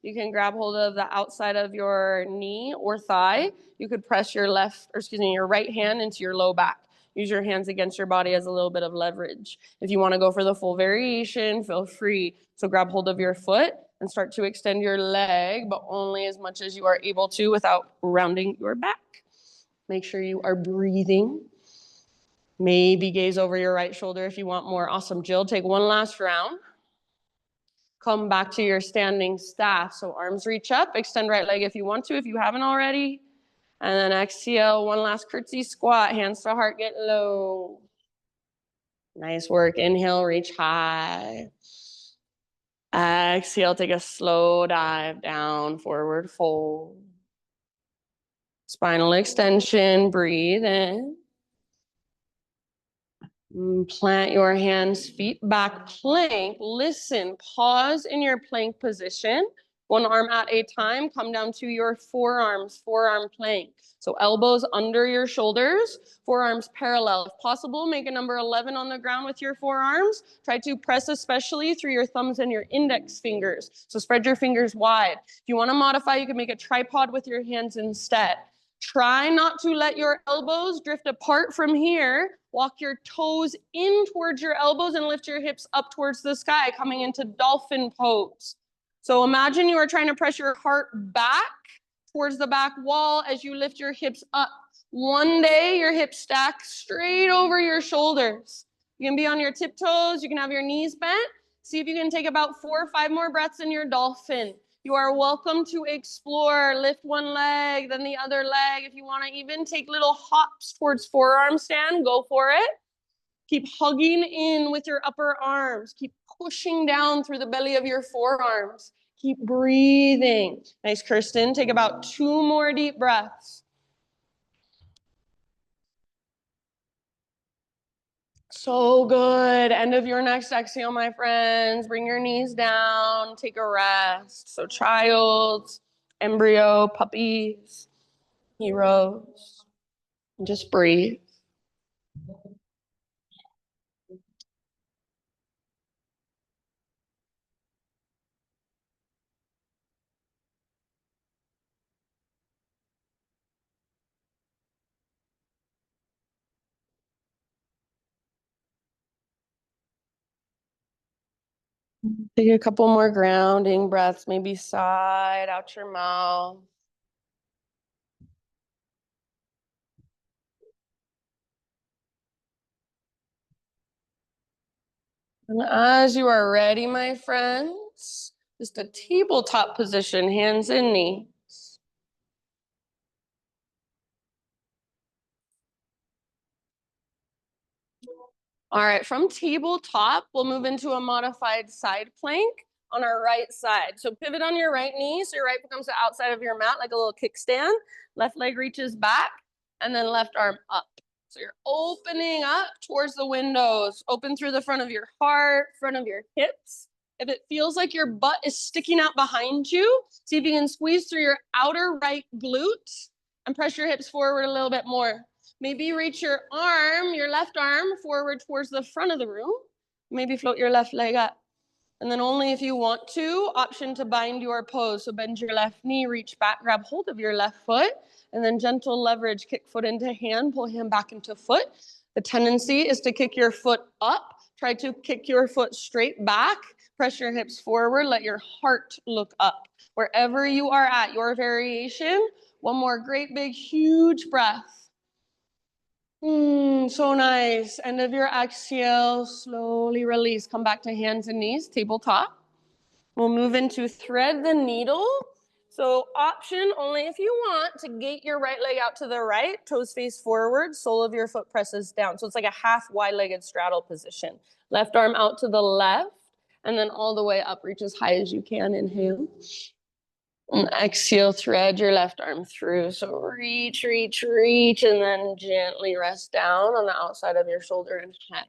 You can grab hold of the outside of your knee or thigh. You could press your your right hand into your low back. Use your hands against your body as a little bit of leverage. If you want to go for the full variation, feel free. So grab hold of your foot and start to extend your leg, but only as much as you are able to without rounding your back. Make sure you are breathing. Maybe gaze over your right shoulder if you want more. Awesome, Jill. Take one last round. Come back to your standing staff. So arms reach up, extend right leg if you want to, if you haven't already. And then exhale, one last curtsy squat, hands to heart, get low. Nice work. Inhale, reach high. Exhale, take a slow dive down, forward fold. Spinal extension, breathe in. Plant your hands, feet back, plank. Listen, pause in your plank position. One arm at a time, come down to your forearms, forearm plank. So elbows under your shoulders, forearms parallel. If possible, make a number 11 on the ground with your forearms. Try to press especially through your thumbs and your index fingers. So spread your fingers wide. If you want to modify, you can make a tripod with your hands instead. Try not to let your elbows drift apart from here. Walk your toes in towards your elbows and lift your hips up towards the sky, coming into dolphin pose. So imagine you are trying to press your heart back towards the back wall as you lift your hips up. One day, your hips stack straight over your shoulders. You can be on your tiptoes. You can have your knees bent. See if you can take about 4 or 5 more breaths in your dolphin. You are welcome to explore. Lift one leg, then the other leg. If you want to even take little hops towards forearm stand, go for it. Keep hugging in with your upper arms. Keep pushing down through the belly of your forearms. Keep breathing. Nice, Kirsten. Take about 2 more deep breaths. So good. End of your next exhale, my friends. Bring your knees down. Take a rest. So childs, embryo, puppies, heroes. And just breathe. Take a couple more grounding breaths, maybe side out your mouth. And as you are ready, my friends, just a tabletop position, hands and knees. All right, from tabletop, we'll move into a modified side plank on our right side. So pivot on your right knee, so your right foot comes to the outside of your mat like a little kickstand. Left leg reaches back, and then left arm up. So you're opening up towards the windows. Open through the front of your heart, front of your hips. If it feels like your butt is sticking out behind you, see if you can squeeze through your outer right glute and press your hips forward a little bit more. Maybe reach your arm, your left arm, forward towards the front of the room. Maybe float your left leg up. And then only if you want to, option to bind your pose. So bend your left knee, reach back, grab hold of your left foot, and then gentle leverage, kick foot into hand, pull hand back into foot. The tendency is to kick your foot up. Try to kick your foot straight back. Press your hips forward. Let your heart look up. Wherever you are at, your variation. One more great big huge breath. So nice. End of your exhale, slowly release. Come back to hands and knees, tabletop. We'll move into thread the needle. So option only if you want to gate your right leg out to the right, toes face forward, sole of your foot presses down. So it's like a half wide-legged straddle position. Left arm out to the left, and then all the way up, reach as high as you can, inhale. And exhale, thread your left arm through. So reach, reach, reach, and then gently rest down on the outside of your shoulder and head.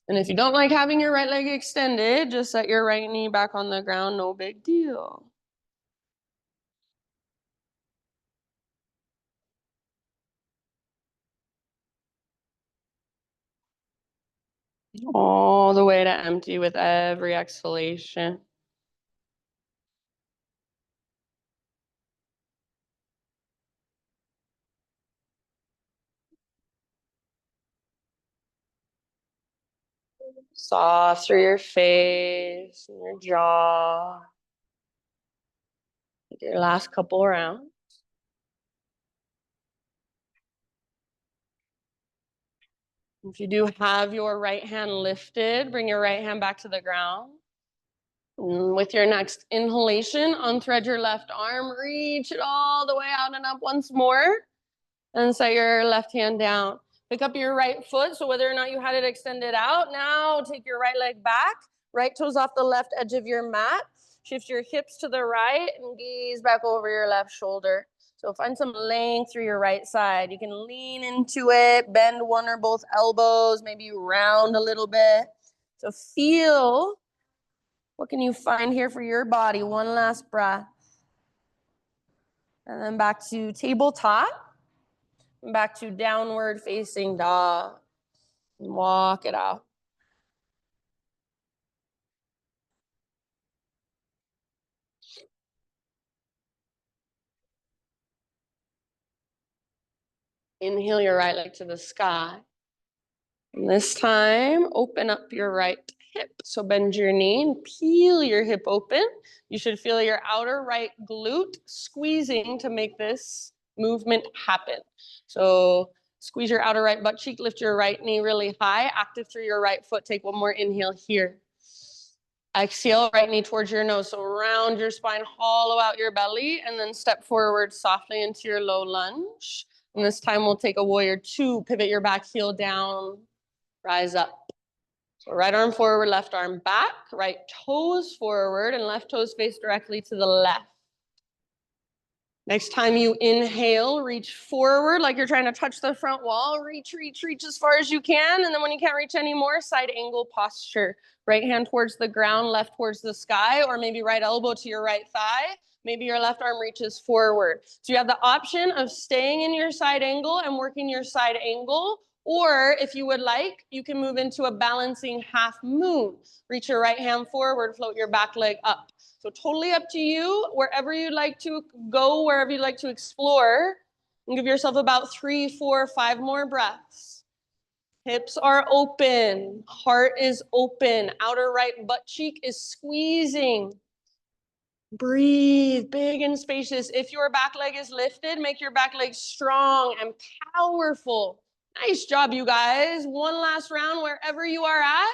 And if you don't like having your right leg extended, just set your right knee back on the ground, no big deal. All the way to empty with every exhalation. Soft through your face and your jaw. Your last couple rounds. If you do have your right hand lifted, bring your right hand back to the ground. With your next inhalation, unthread your left arm, reach it all the way out and up once more, and set your left hand down. Pick up your right foot, so whether or not you had it extended out, now take your right leg back, right toes off the left edge of your mat, shift your hips to the right and gaze back over your left shoulder. So find some length through your right side. You can lean into it, bend one or both elbows, maybe round a little bit. So feel, what can you find here for your body? One last breath. And then back to tabletop. Back to downward facing dog. Walk it out. Inhale your right leg to the sky. And this time, open up your right hip. So bend your knee and peel your hip open. You should feel your outer right glute squeezing to make this movement happen. So squeeze your outer right butt cheek, lift your right knee really high, active through your right foot. Take one more inhale here. Exhale, right knee towards your nose. So round your spine, hollow out your belly, and then step forward softly into your low lunge. And this time we'll take a warrior two, pivot your back heel down, rise up. So right arm forward, left arm back, right toes forward, and left toes face directly to the left. Next time you inhale, reach forward like you're trying to touch the front wall. Reach as far as you can. And then when you can't reach anymore, side angle posture. Right hand towards the ground, left towards the sky, or maybe right elbow to your right thigh. Maybe your left arm reaches forward. So you have the option of staying in your side angle and working your side angle. Or if you would like, you can move into a balancing half moon. Reach your right hand forward, float your back leg up. So totally up to you, wherever you'd like to go, wherever you'd like to explore. And give yourself about 3, 4, 5 more breaths. Hips are open, heart is open, outer right butt cheek is squeezing. Breathe, big and spacious. If your back leg is lifted, make your back leg strong and powerful. Nice job, you guys. One last round wherever you are at.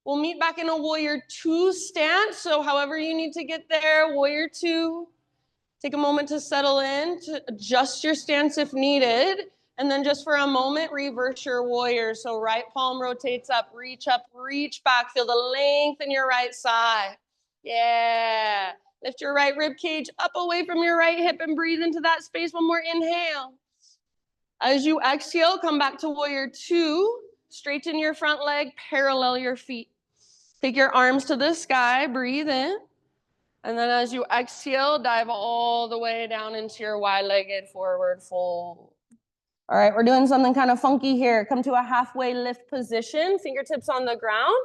We'll meet back in a warrior two stance. So however you need to get there, warrior two. Take a moment to settle in, to adjust your stance if needed. And then just for a moment, reverse your warrior. So right palm rotates up, reach back. Feel the length in your right side. Yeah. Lift your right rib cage up away from your right hip and breathe into that space. One more inhale. As you exhale, come back to warrior two. Straighten your front leg, parallel your feet. Take your arms to the sky, breathe in. And then as you exhale, dive all the way down into your wide-legged forward fold. All right, we're doing something kind of funky here. Come to a halfway lift position, fingertips on the ground.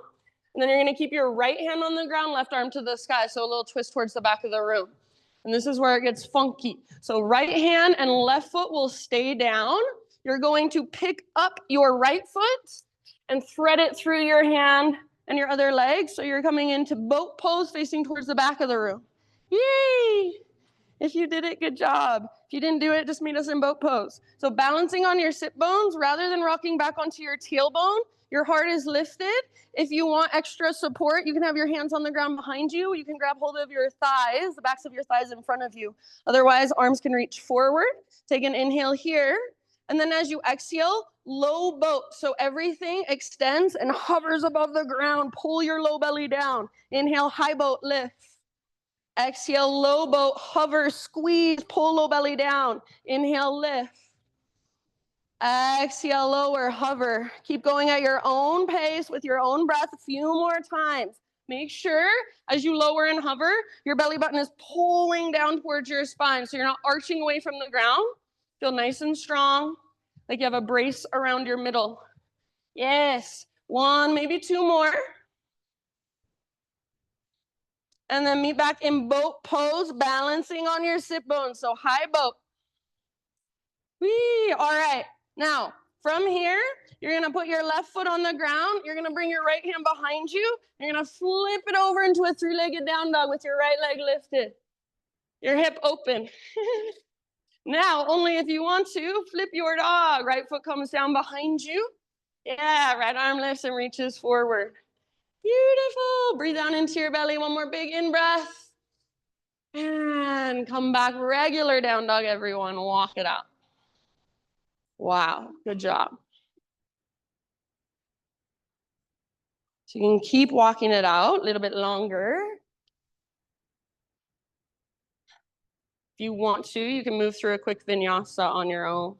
And then you're gonna keep your right hand on the ground, left arm to the sky. So a little twist towards the back of the room. And this is where it gets funky. So right hand and left foot will stay down. You're going to pick up your right foot and thread it through your hand and your other leg. So you're coming into boat pose facing towards the back of the room. Yay! If you did it, good job. If you didn't do it, just meet us in boat pose. So balancing on your sit bones rather than rocking back onto your tailbone, your heart is lifted. If you want extra support, you can have your hands on the ground behind you. You can grab hold of your thighs, the backs of your thighs in front of you. Otherwise, arms can reach forward. Take an inhale here. And then as you exhale, low boat. So everything extends and hovers above the ground. Pull your low belly down. Inhale, high boat, lift. Exhale, low boat, hover, squeeze, pull low belly down. Inhale, lift. Exhale, lower, hover. Keep going at your own pace with your own breath a few more times. Make sure as you lower and hover, your belly button is pulling down towards your spine. So you're not arching away from the ground. Feel nice and strong, like you have a brace around your middle. Yes, 1, maybe 2 more. And then meet back in boat pose, balancing on your sit bones. So high boat. Whee! All right. Now, from here, you're going to put your left foot on the ground. You're going to bring your right hand behind you. You're going to flip it over into a 3-legged down dog with your right leg lifted. Your hip open. Now, only if you want to, flip your dog. Right foot comes down behind you. Yeah, right arm lifts and reaches forward. Beautiful. Breathe down into your belly. One more big in-breath. And come back, regular down dog, everyone. Walk it out. Wow, good job. So you can keep walking it out a little bit longer. If you want to, you can move through a quick vinyasa on your own.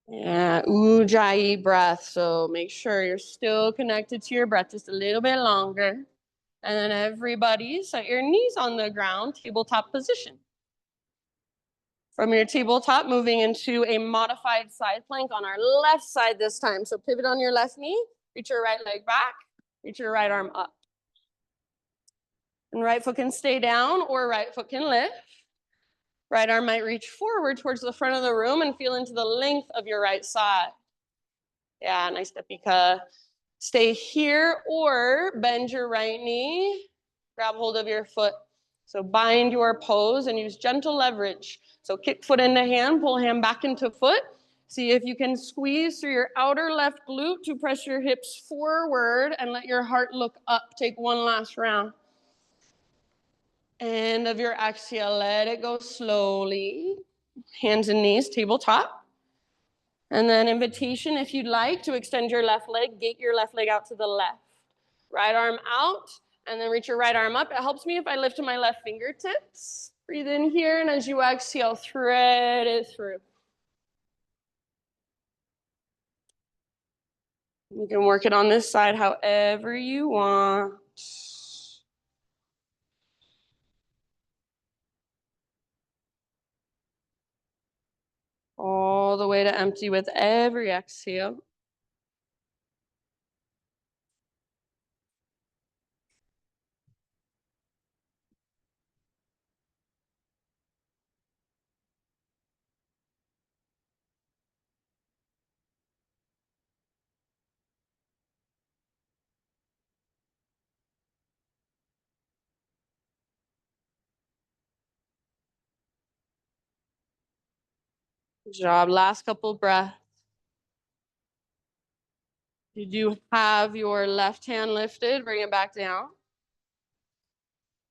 Yeah, Ujjayi breath. So make sure you're still connected to your breath just a little bit longer. And then everybody set your knees on the ground, tabletop position. From your tabletop, moving into a modified side plank on our left side this time. So pivot on your left knee, reach your right leg back, reach your right arm up. And right foot can stay down or right foot can lift. Right arm might reach forward towards the front of the room and feel into the length of your right side. Yeah, nice, Deepika. Stay here or bend your right knee, grab hold of your foot. So bind your pose and use gentle leverage. So kick foot into hand, pull hand back into foot. See if you can squeeze through your outer left glute to press your hips forward and let your heart look up. Take one last round. End of your exhale, let it go slowly. Hands and knees, tabletop. And then invitation, if you'd like, to extend your left leg, gate your left leg out to the left. Right arm out, and then reach your right arm up. It helps me if I lift my left fingertips. Breathe in here, and as you exhale, thread it through. You can work it on this side however you want. All the way to empty with every exhale. Good job. Last couple breaths. You do have your left hand lifted, bring it back down.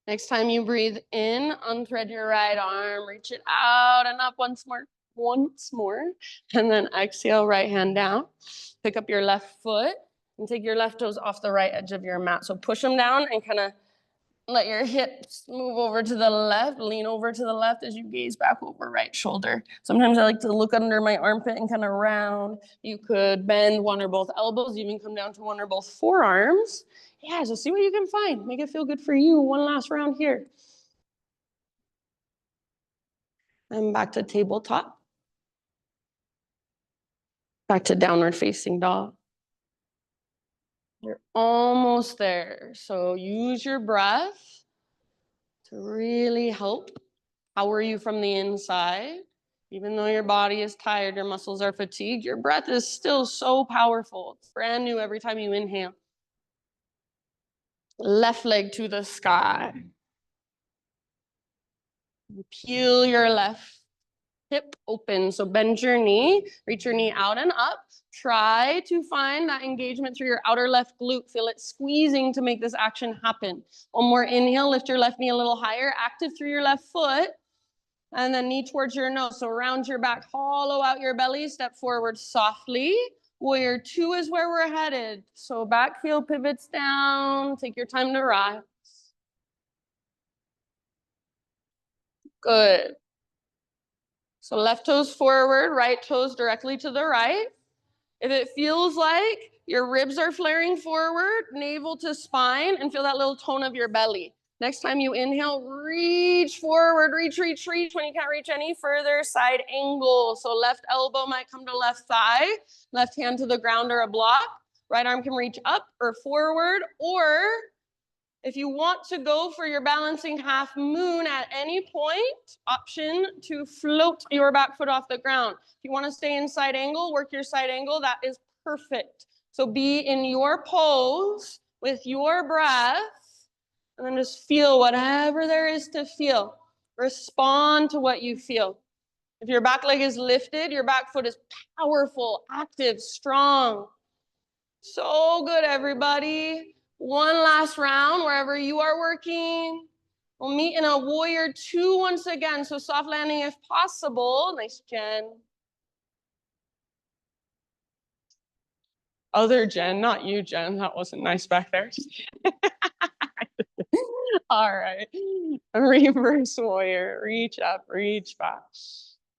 Next time you breathe in, unthread your right arm, reach it out and up once more, and then exhale, right hand down. Pick up your left foot and take your left toes off the right edge of your mat. So push them down and kind of let your hips move over to the left, lean over to the left as you gaze back over right shoulder. Sometimes I like to look under my armpit and kind of round. You could bend one or both elbows, even come down to one or both forearms. Yeah, just see what you can find. Make it feel good for you. One last round here. And back to tabletop. Back to downward facing dog. You're almost there. So use your breath to really help power you from the inside. Even though your body is tired, your muscles are fatigued, your breath is still so powerful. It's brand new every time you inhale. Left leg to the sky. Peel your left hip open. So bend your knee, reach your knee out and up. Try to find that engagement through your outer left glute. Feel it squeezing to make this action happen. One more inhale, lift your left knee a little higher, active through your left foot. And then knee towards your nose. So round your back, hollow out your belly, step forward softly. Warrior 2 is where we're headed. So back heel pivots down. Take your time to rise. Good. So left toes forward, right toes directly to the right. If it feels like your ribs are flaring forward, navel to spine, and feel that little tone of your belly. Next time you inhale, reach forward, reach. When you can't reach any further, side angle. So left elbow might come to left thigh, left hand to the ground or a block. Right arm can reach up or forward, or if you want to go for your balancing half moon at any point, option to float your back foot off the ground. If you want to stay in side angle, work your side angle, that is perfect. So be in your pose with your breath, and then just feel whatever there is to feel. Respond to what you feel. If your back leg is lifted, your back foot is powerful, active, strong. So good, everybody. One last round, wherever you are working. We'll meet in a warrior 2 once again. So soft landing if possible. Nice, Jen. Other Jen, not you, Jen. That wasn't nice back there. All right. Reverse warrior. Reach up, reach back.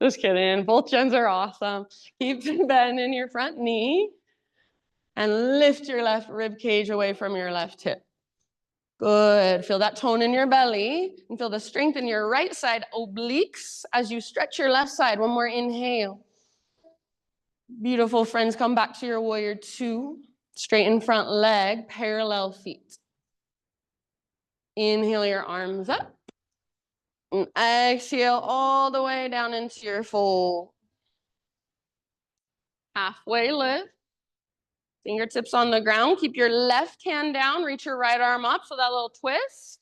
Just kidding. Both Jens are awesome. Keep bending your front knee and lift your left rib cage away from your left hip. Good. Feel that tone in your belly and feel the strength in your right side obliques as you stretch your left side. One more inhale. Beautiful, friends. Come back to your warrior 2. Straighten front leg, parallel feet. Inhale your arms up. And exhale all the way down into your fold. Halfway lift. Fingertips on the ground. Keep your left hand down. Reach your right arm up. So that little twist.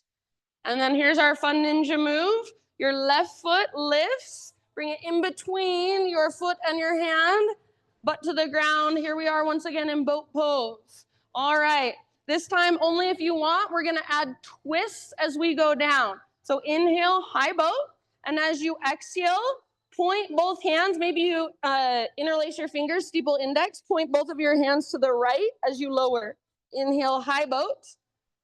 And then here's our fun ninja move. Your left foot lifts. Bring it in between your foot and your hand. Butt to the ground. Here we are once again in boat pose. All right. This time, only if you want, we're going to add twists as we go down. So inhale, high boat. And as you exhale, point both hands. Maybe you interlace your fingers, steeple index. Point both of your hands to the right as you lower. Inhale, high boat.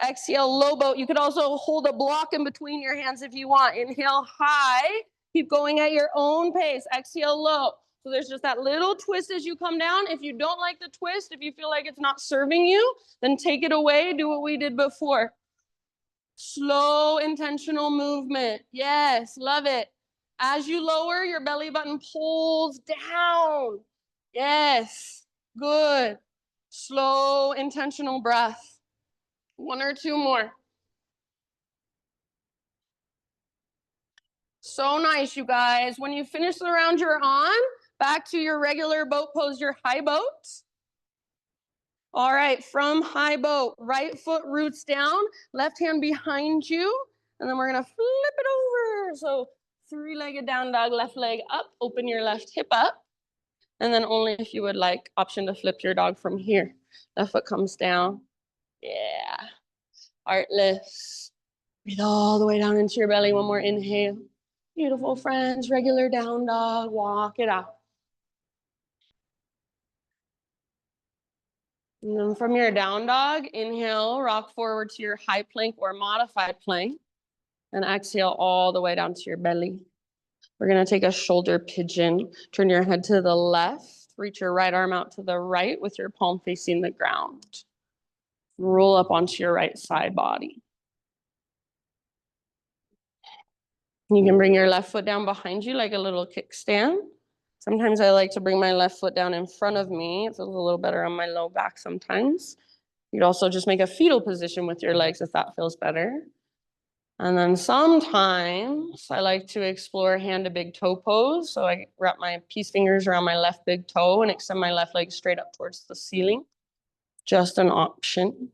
Exhale, low boat. You could also hold a block in between your hands if you want. Inhale, high. Keep going at your own pace. Exhale, low. So there's just that little twist as you come down. If you don't like the twist, if you feel like it's not serving you, then take it away. Do what we did before. Slow, intentional movement. Yes, love it. As you lower, your belly button pulls down. Yes, good. Slow, intentional breath. 1 or 2 more. So nice, you guys. When you finish the round you're on, back to your regular boat pose, your high boat. All right, from high boat, right foot roots down, left hand behind you, and then we're gonna flip it over. So 3-legged down dog, left leg up, open your left hip up, and then only if you would like, option to flip your dog from here. Left foot comes down. Yeah. Heart lifts. Breathe all the way down into your belly. One more inhale. Beautiful, friends. Regular down dog. Walk it out. And then from your down dog, inhale, rock forward to your high plank or modified plank. And exhale all the way down to your belly. We're going to take a shoulder pigeon. Turn your head to the left. Reach your right arm out to the right with your palm facing the ground. Roll up onto your right side body. You can bring your left foot down behind you like a little kickstand. Sometimes I like to bring my left foot down in front of me. It feels a little better on my low back sometimes. You'd also just make a fetal position with your legs if that feels better. And then sometimes I like to explore hand to big toe pose. So I wrap my peace fingers around my left big toe and extend my left leg straight up towards the ceiling. Just an option.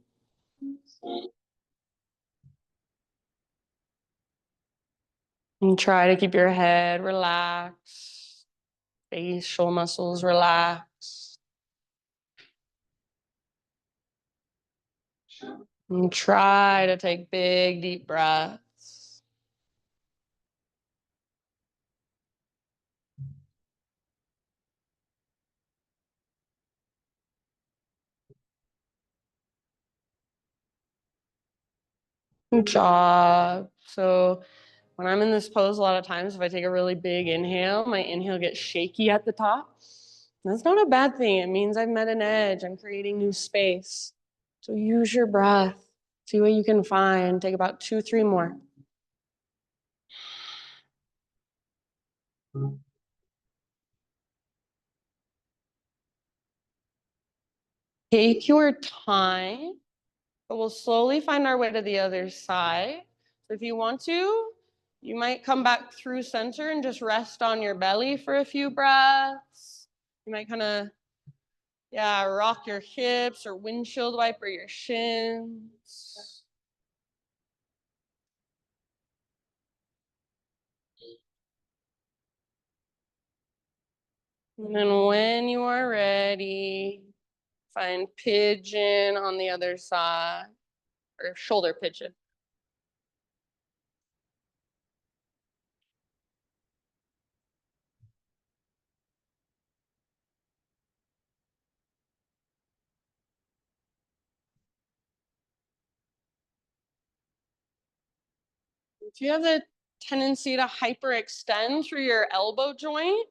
And try to keep your head relaxed, facial muscles relaxed. And try to take big, deep breaths. Good job. So when I'm in this pose, a lot of times, if I take a really big inhale, my inhale gets shaky at the top. That's not a bad thing. It means I've met an edge. I'm creating new space. So use your breath. See what you can find. Take about 2, 3 more. Take your time, but we'll slowly find our way to the other side. So if you want to, you might come back through center and just rest on your belly for a few breaths. You might kind of, rock your hips or windshield wiper your shins. And then when you are ready, find pigeon on the other side, or shoulder pigeon. If you have the tendency to hyperextend through your elbow joint,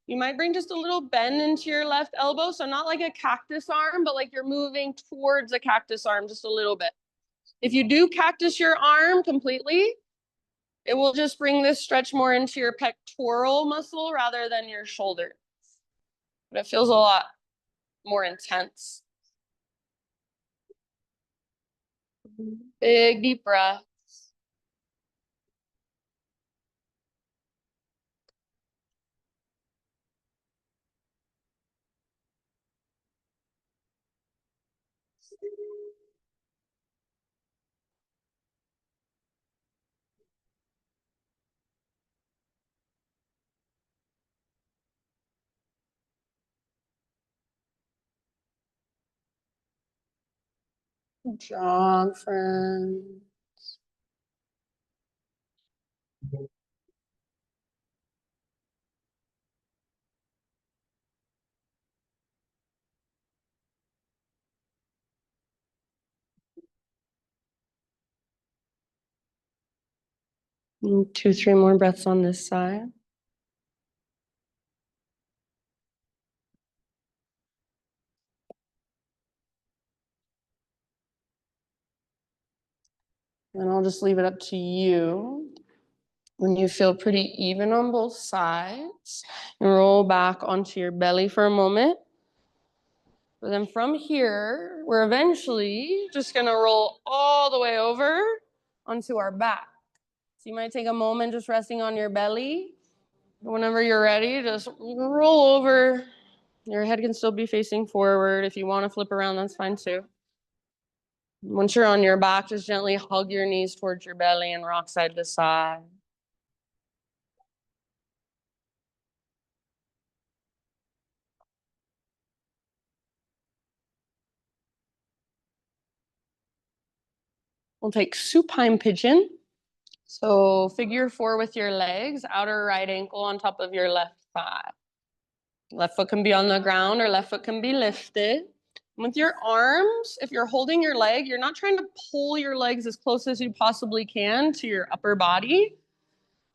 you might bring just a little bend into your left elbow. So not like a cactus arm, but like you're moving towards a cactus arm just a little bit. If you do cactus your arm completely, it will just bring this stretch more into your pectoral muscle rather than your shoulder. But it feels a lot more intense. Big deep breath. Good job, friend. And 2, 3 more breaths on this side. And I'll just leave it up to you. When you feel pretty even on both sides, and roll back onto your belly for a moment. But then from here, we're eventually just gonna roll all the way over onto our back. So you might take a moment just resting on your belly. Whenever you're ready, just roll over. Your head can still be facing forward. If you want to flip around, that's fine too. Once you're on your back, just gently hug your knees towards your belly and rock side to side. We'll take supine pigeon. So figure 4 with your legs, outer right ankle on top of your left thigh. Left foot can be on the ground or left foot can be lifted. With your arms, if you're holding your leg, you're not trying to pull your legs as close as you possibly can to your upper body.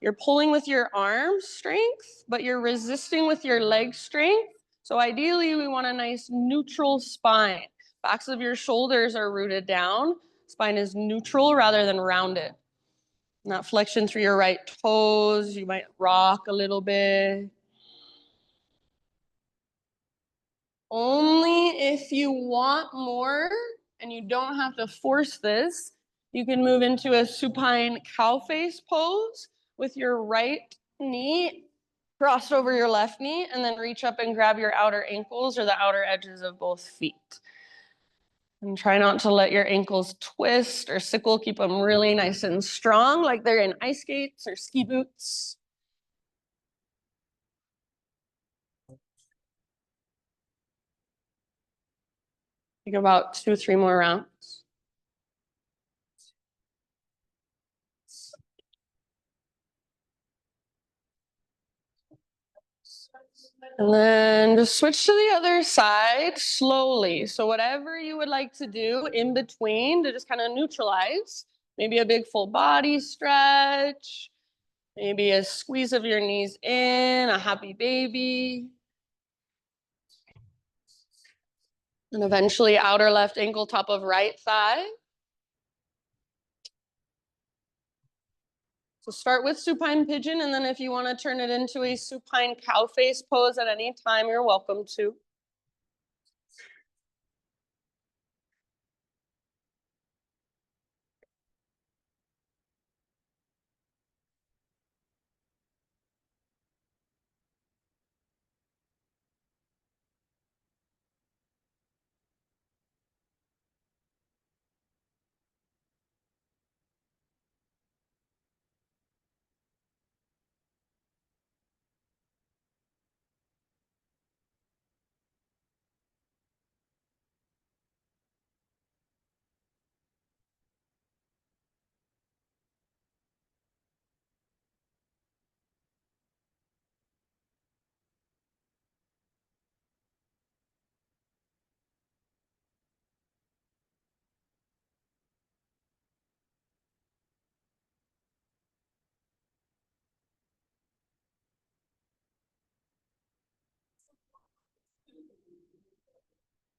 You're pulling with your arm strength, but you're resisting with your leg strength. So ideally, we want a nice neutral spine. Backs of your shoulders are rooted down. Spine is neutral rather than rounded. Not flexion through your right toes. You might rock a little bit. Only if you want more and you don't have to force this, you can move into a supine cow face pose with your right knee crossed over your left knee, and then reach up and grab your outer ankles or the outer edges of both feet. And try not to let your ankles twist or sickle. Keep them really nice and strong, like they're in ice skates or ski boots. Take about 2, 3 more rounds. And then just switch to the other side slowly. So whatever you would like to do in between to just kind of neutralize, maybe a big full body stretch, maybe a squeeze of your knees in, a happy baby. And eventually outer left ankle, top of right thigh. So start with supine pigeon, and then if you want to turn it into a supine cow face pose at any time, you're welcome to.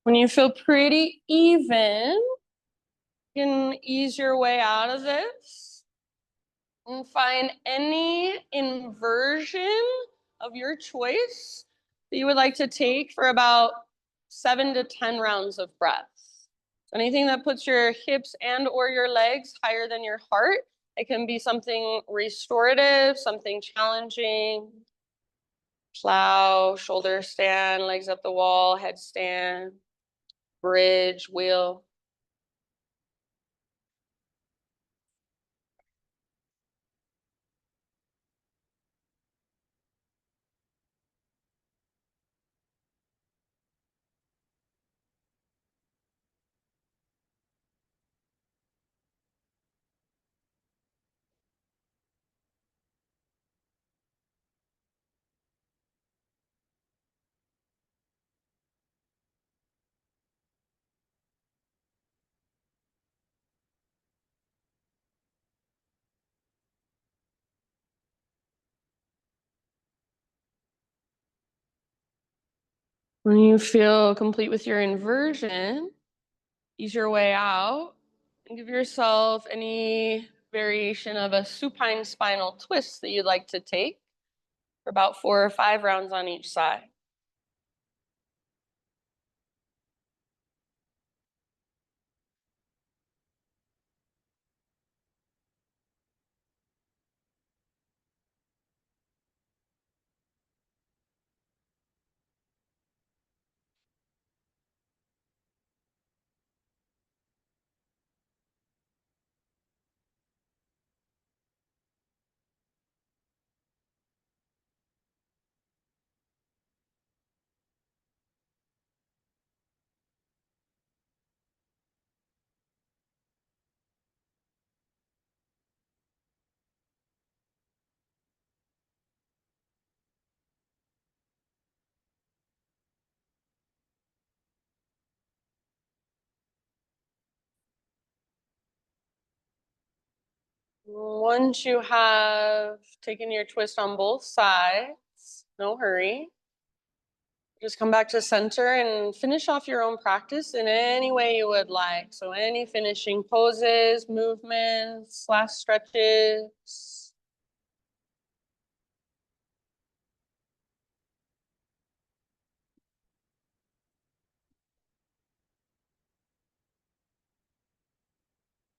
When you feel pretty even, you can ease your way out of this and find any inversion of your choice that you would like to take for about 7 to 10 rounds of breath. Anything that puts your hips and or your legs higher than your heart. It can be something restorative, something challenging. Plow, shoulder stand, legs up the wall, headstand, bridge, wheel. When you feel complete with your inversion, ease your way out and give yourself any variation of a supine spinal twist that you'd like to take for about 4 or 5 rounds on each side. Once you have taken your twist on both sides, no hurry. Just come back to center and finish off your own practice in any way you would like. So any finishing poses, movements, last stretches.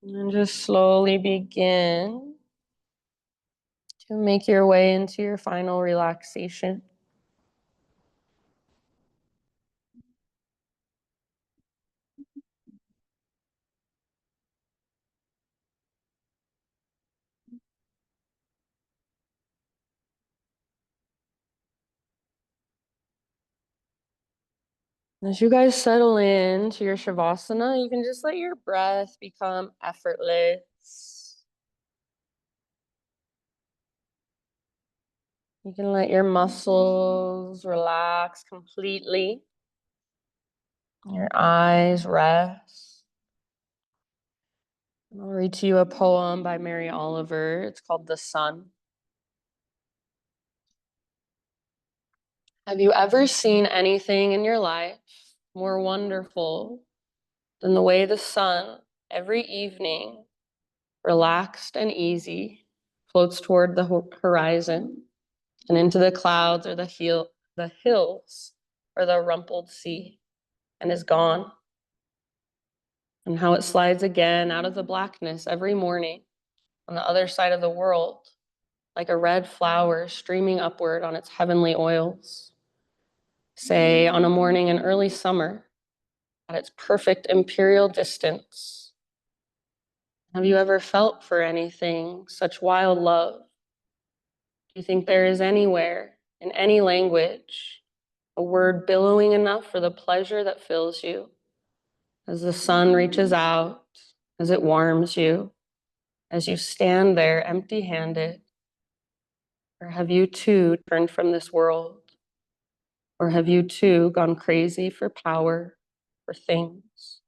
And just slowly begin to make your way into your final relaxation. As you guys settle into your Shavasana, you can just let your breath become effortless. You can let your muscles relax completely. Your eyes rest. I'll read to you a poem by Mary Oliver. It's called The Sun. Have you ever seen anything in your life more wonderful than the way the sun every evening, relaxed and easy, floats toward the horizon and into the clouds or the hills or the rumpled sea and is gone? And how it slides again out of the blackness every morning on the other side of the world, like a red flower streaming upward on its heavenly oils. Say, on a morning in early summer, at its perfect imperial distance. Have you ever felt for anything such wild love? Do you think there is anywhere, in any language, a word billowing enough for the pleasure that fills you as the sun reaches out, as it warms you, as you stand there empty-handed? Or have you too turned from this world? Or have you too gone crazy for power, for things?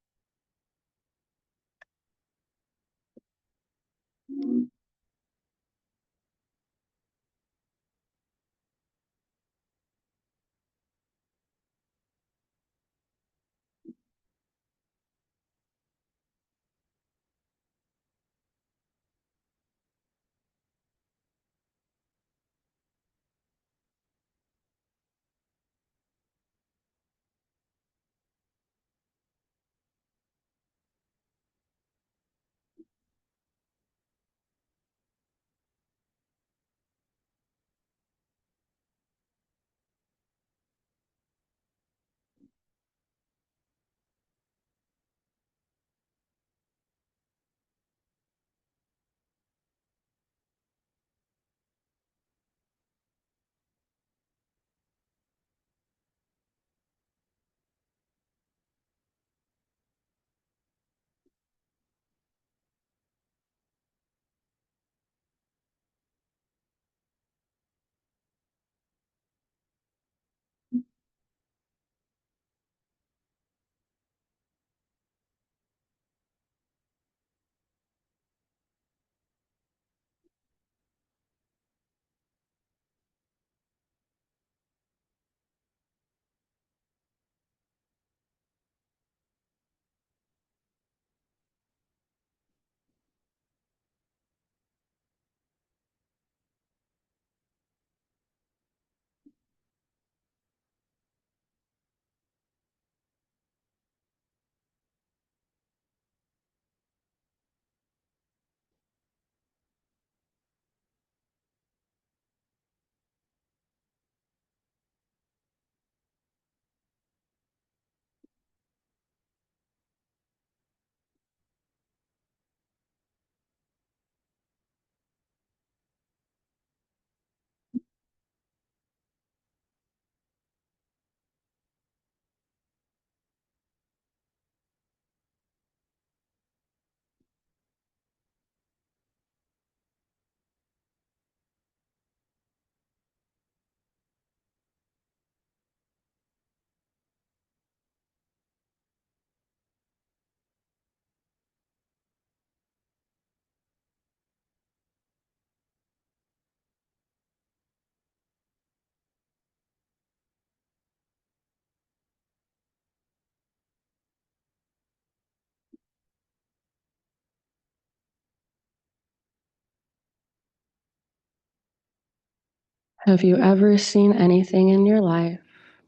Have you ever seen anything in your life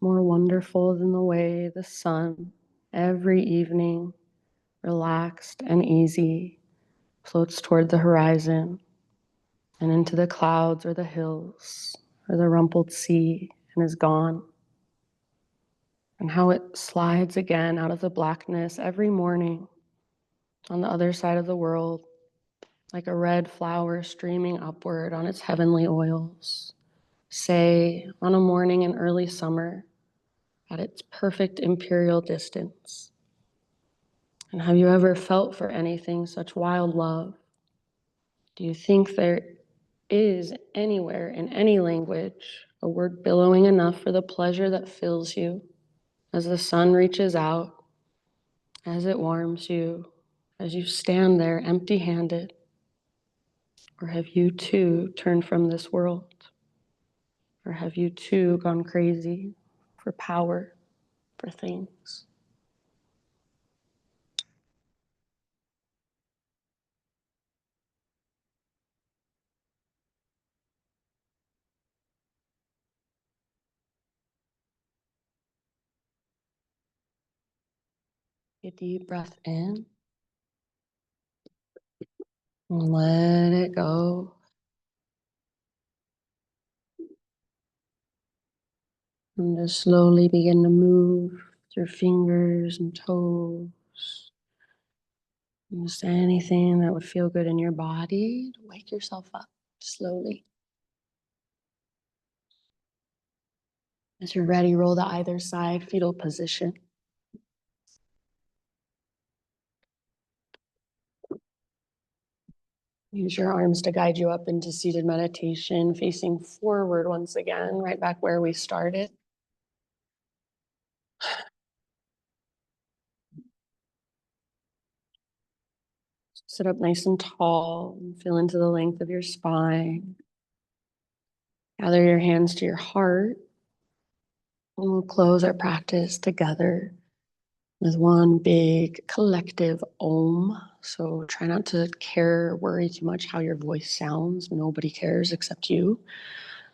more wonderful than the way the sun, every evening, relaxed and easy, floats toward the horizon and into the clouds or the hills or the rumpled sea and is gone? And how it slides again out of the blackness every morning on the other side of the world, like a red flower streaming upward on its heavenly oils, say on a morning in early summer at its perfect imperial distance. And have you ever felt for anything such wild love? Do you think there is anywhere in any language a word billowing enough for the pleasure that fills you as the sun reaches out, as it warms you, as you stand there empty-handed? Or have you too turned from this world? Or have you too gone crazy for power, for things? A deep breath in and let it go. And just slowly begin to move through fingers and toes. And just anything that would feel good in your body to wake yourself up slowly. As you're ready, roll to either side, fetal position. Use your arms to guide you up into seated meditation, facing forward once again, right back where we started. Sit up nice and tall and feel into the length of your spine. Gather your hands to your heart. And we'll close our practice together with one big collective Om. So try not to worry too much how your voice sounds. Nobody cares except you.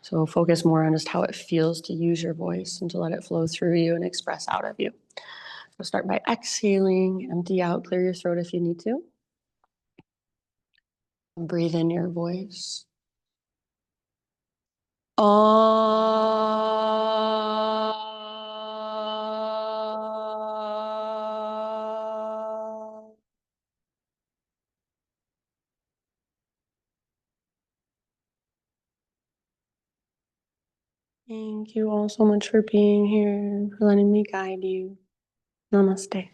So focus more on just how it feels to use your voice and to let it flow through you and express out of you. So start by exhaling, empty out, clear your throat if you need to. Breathe in your voice. Thank you all so much for being here, for letting me guide you. Namaste.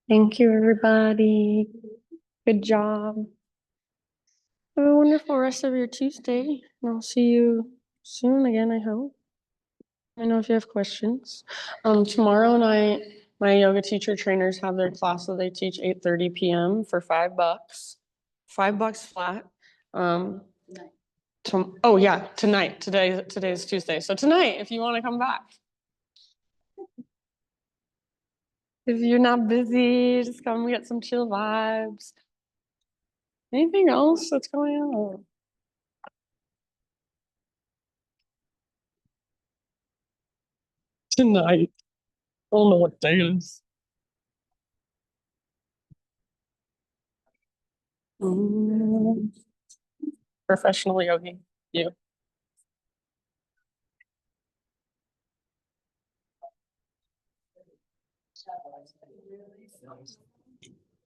Thank you, everybody. Good job. Have a wonderful rest of your Tuesday, and I'll see you soon again, I hope. I know if you have questions. Tomorrow night, my yoga teacher trainers have their class that they teach 8:30 p.m. for $5. $5 flat. Oh yeah, tonight. Today's Tuesday. So tonight, if you want to come back. If you're not busy, just come get some chill vibes. Anything else that's going on? Tonight. I don't know what day it is. Professional yogi. You.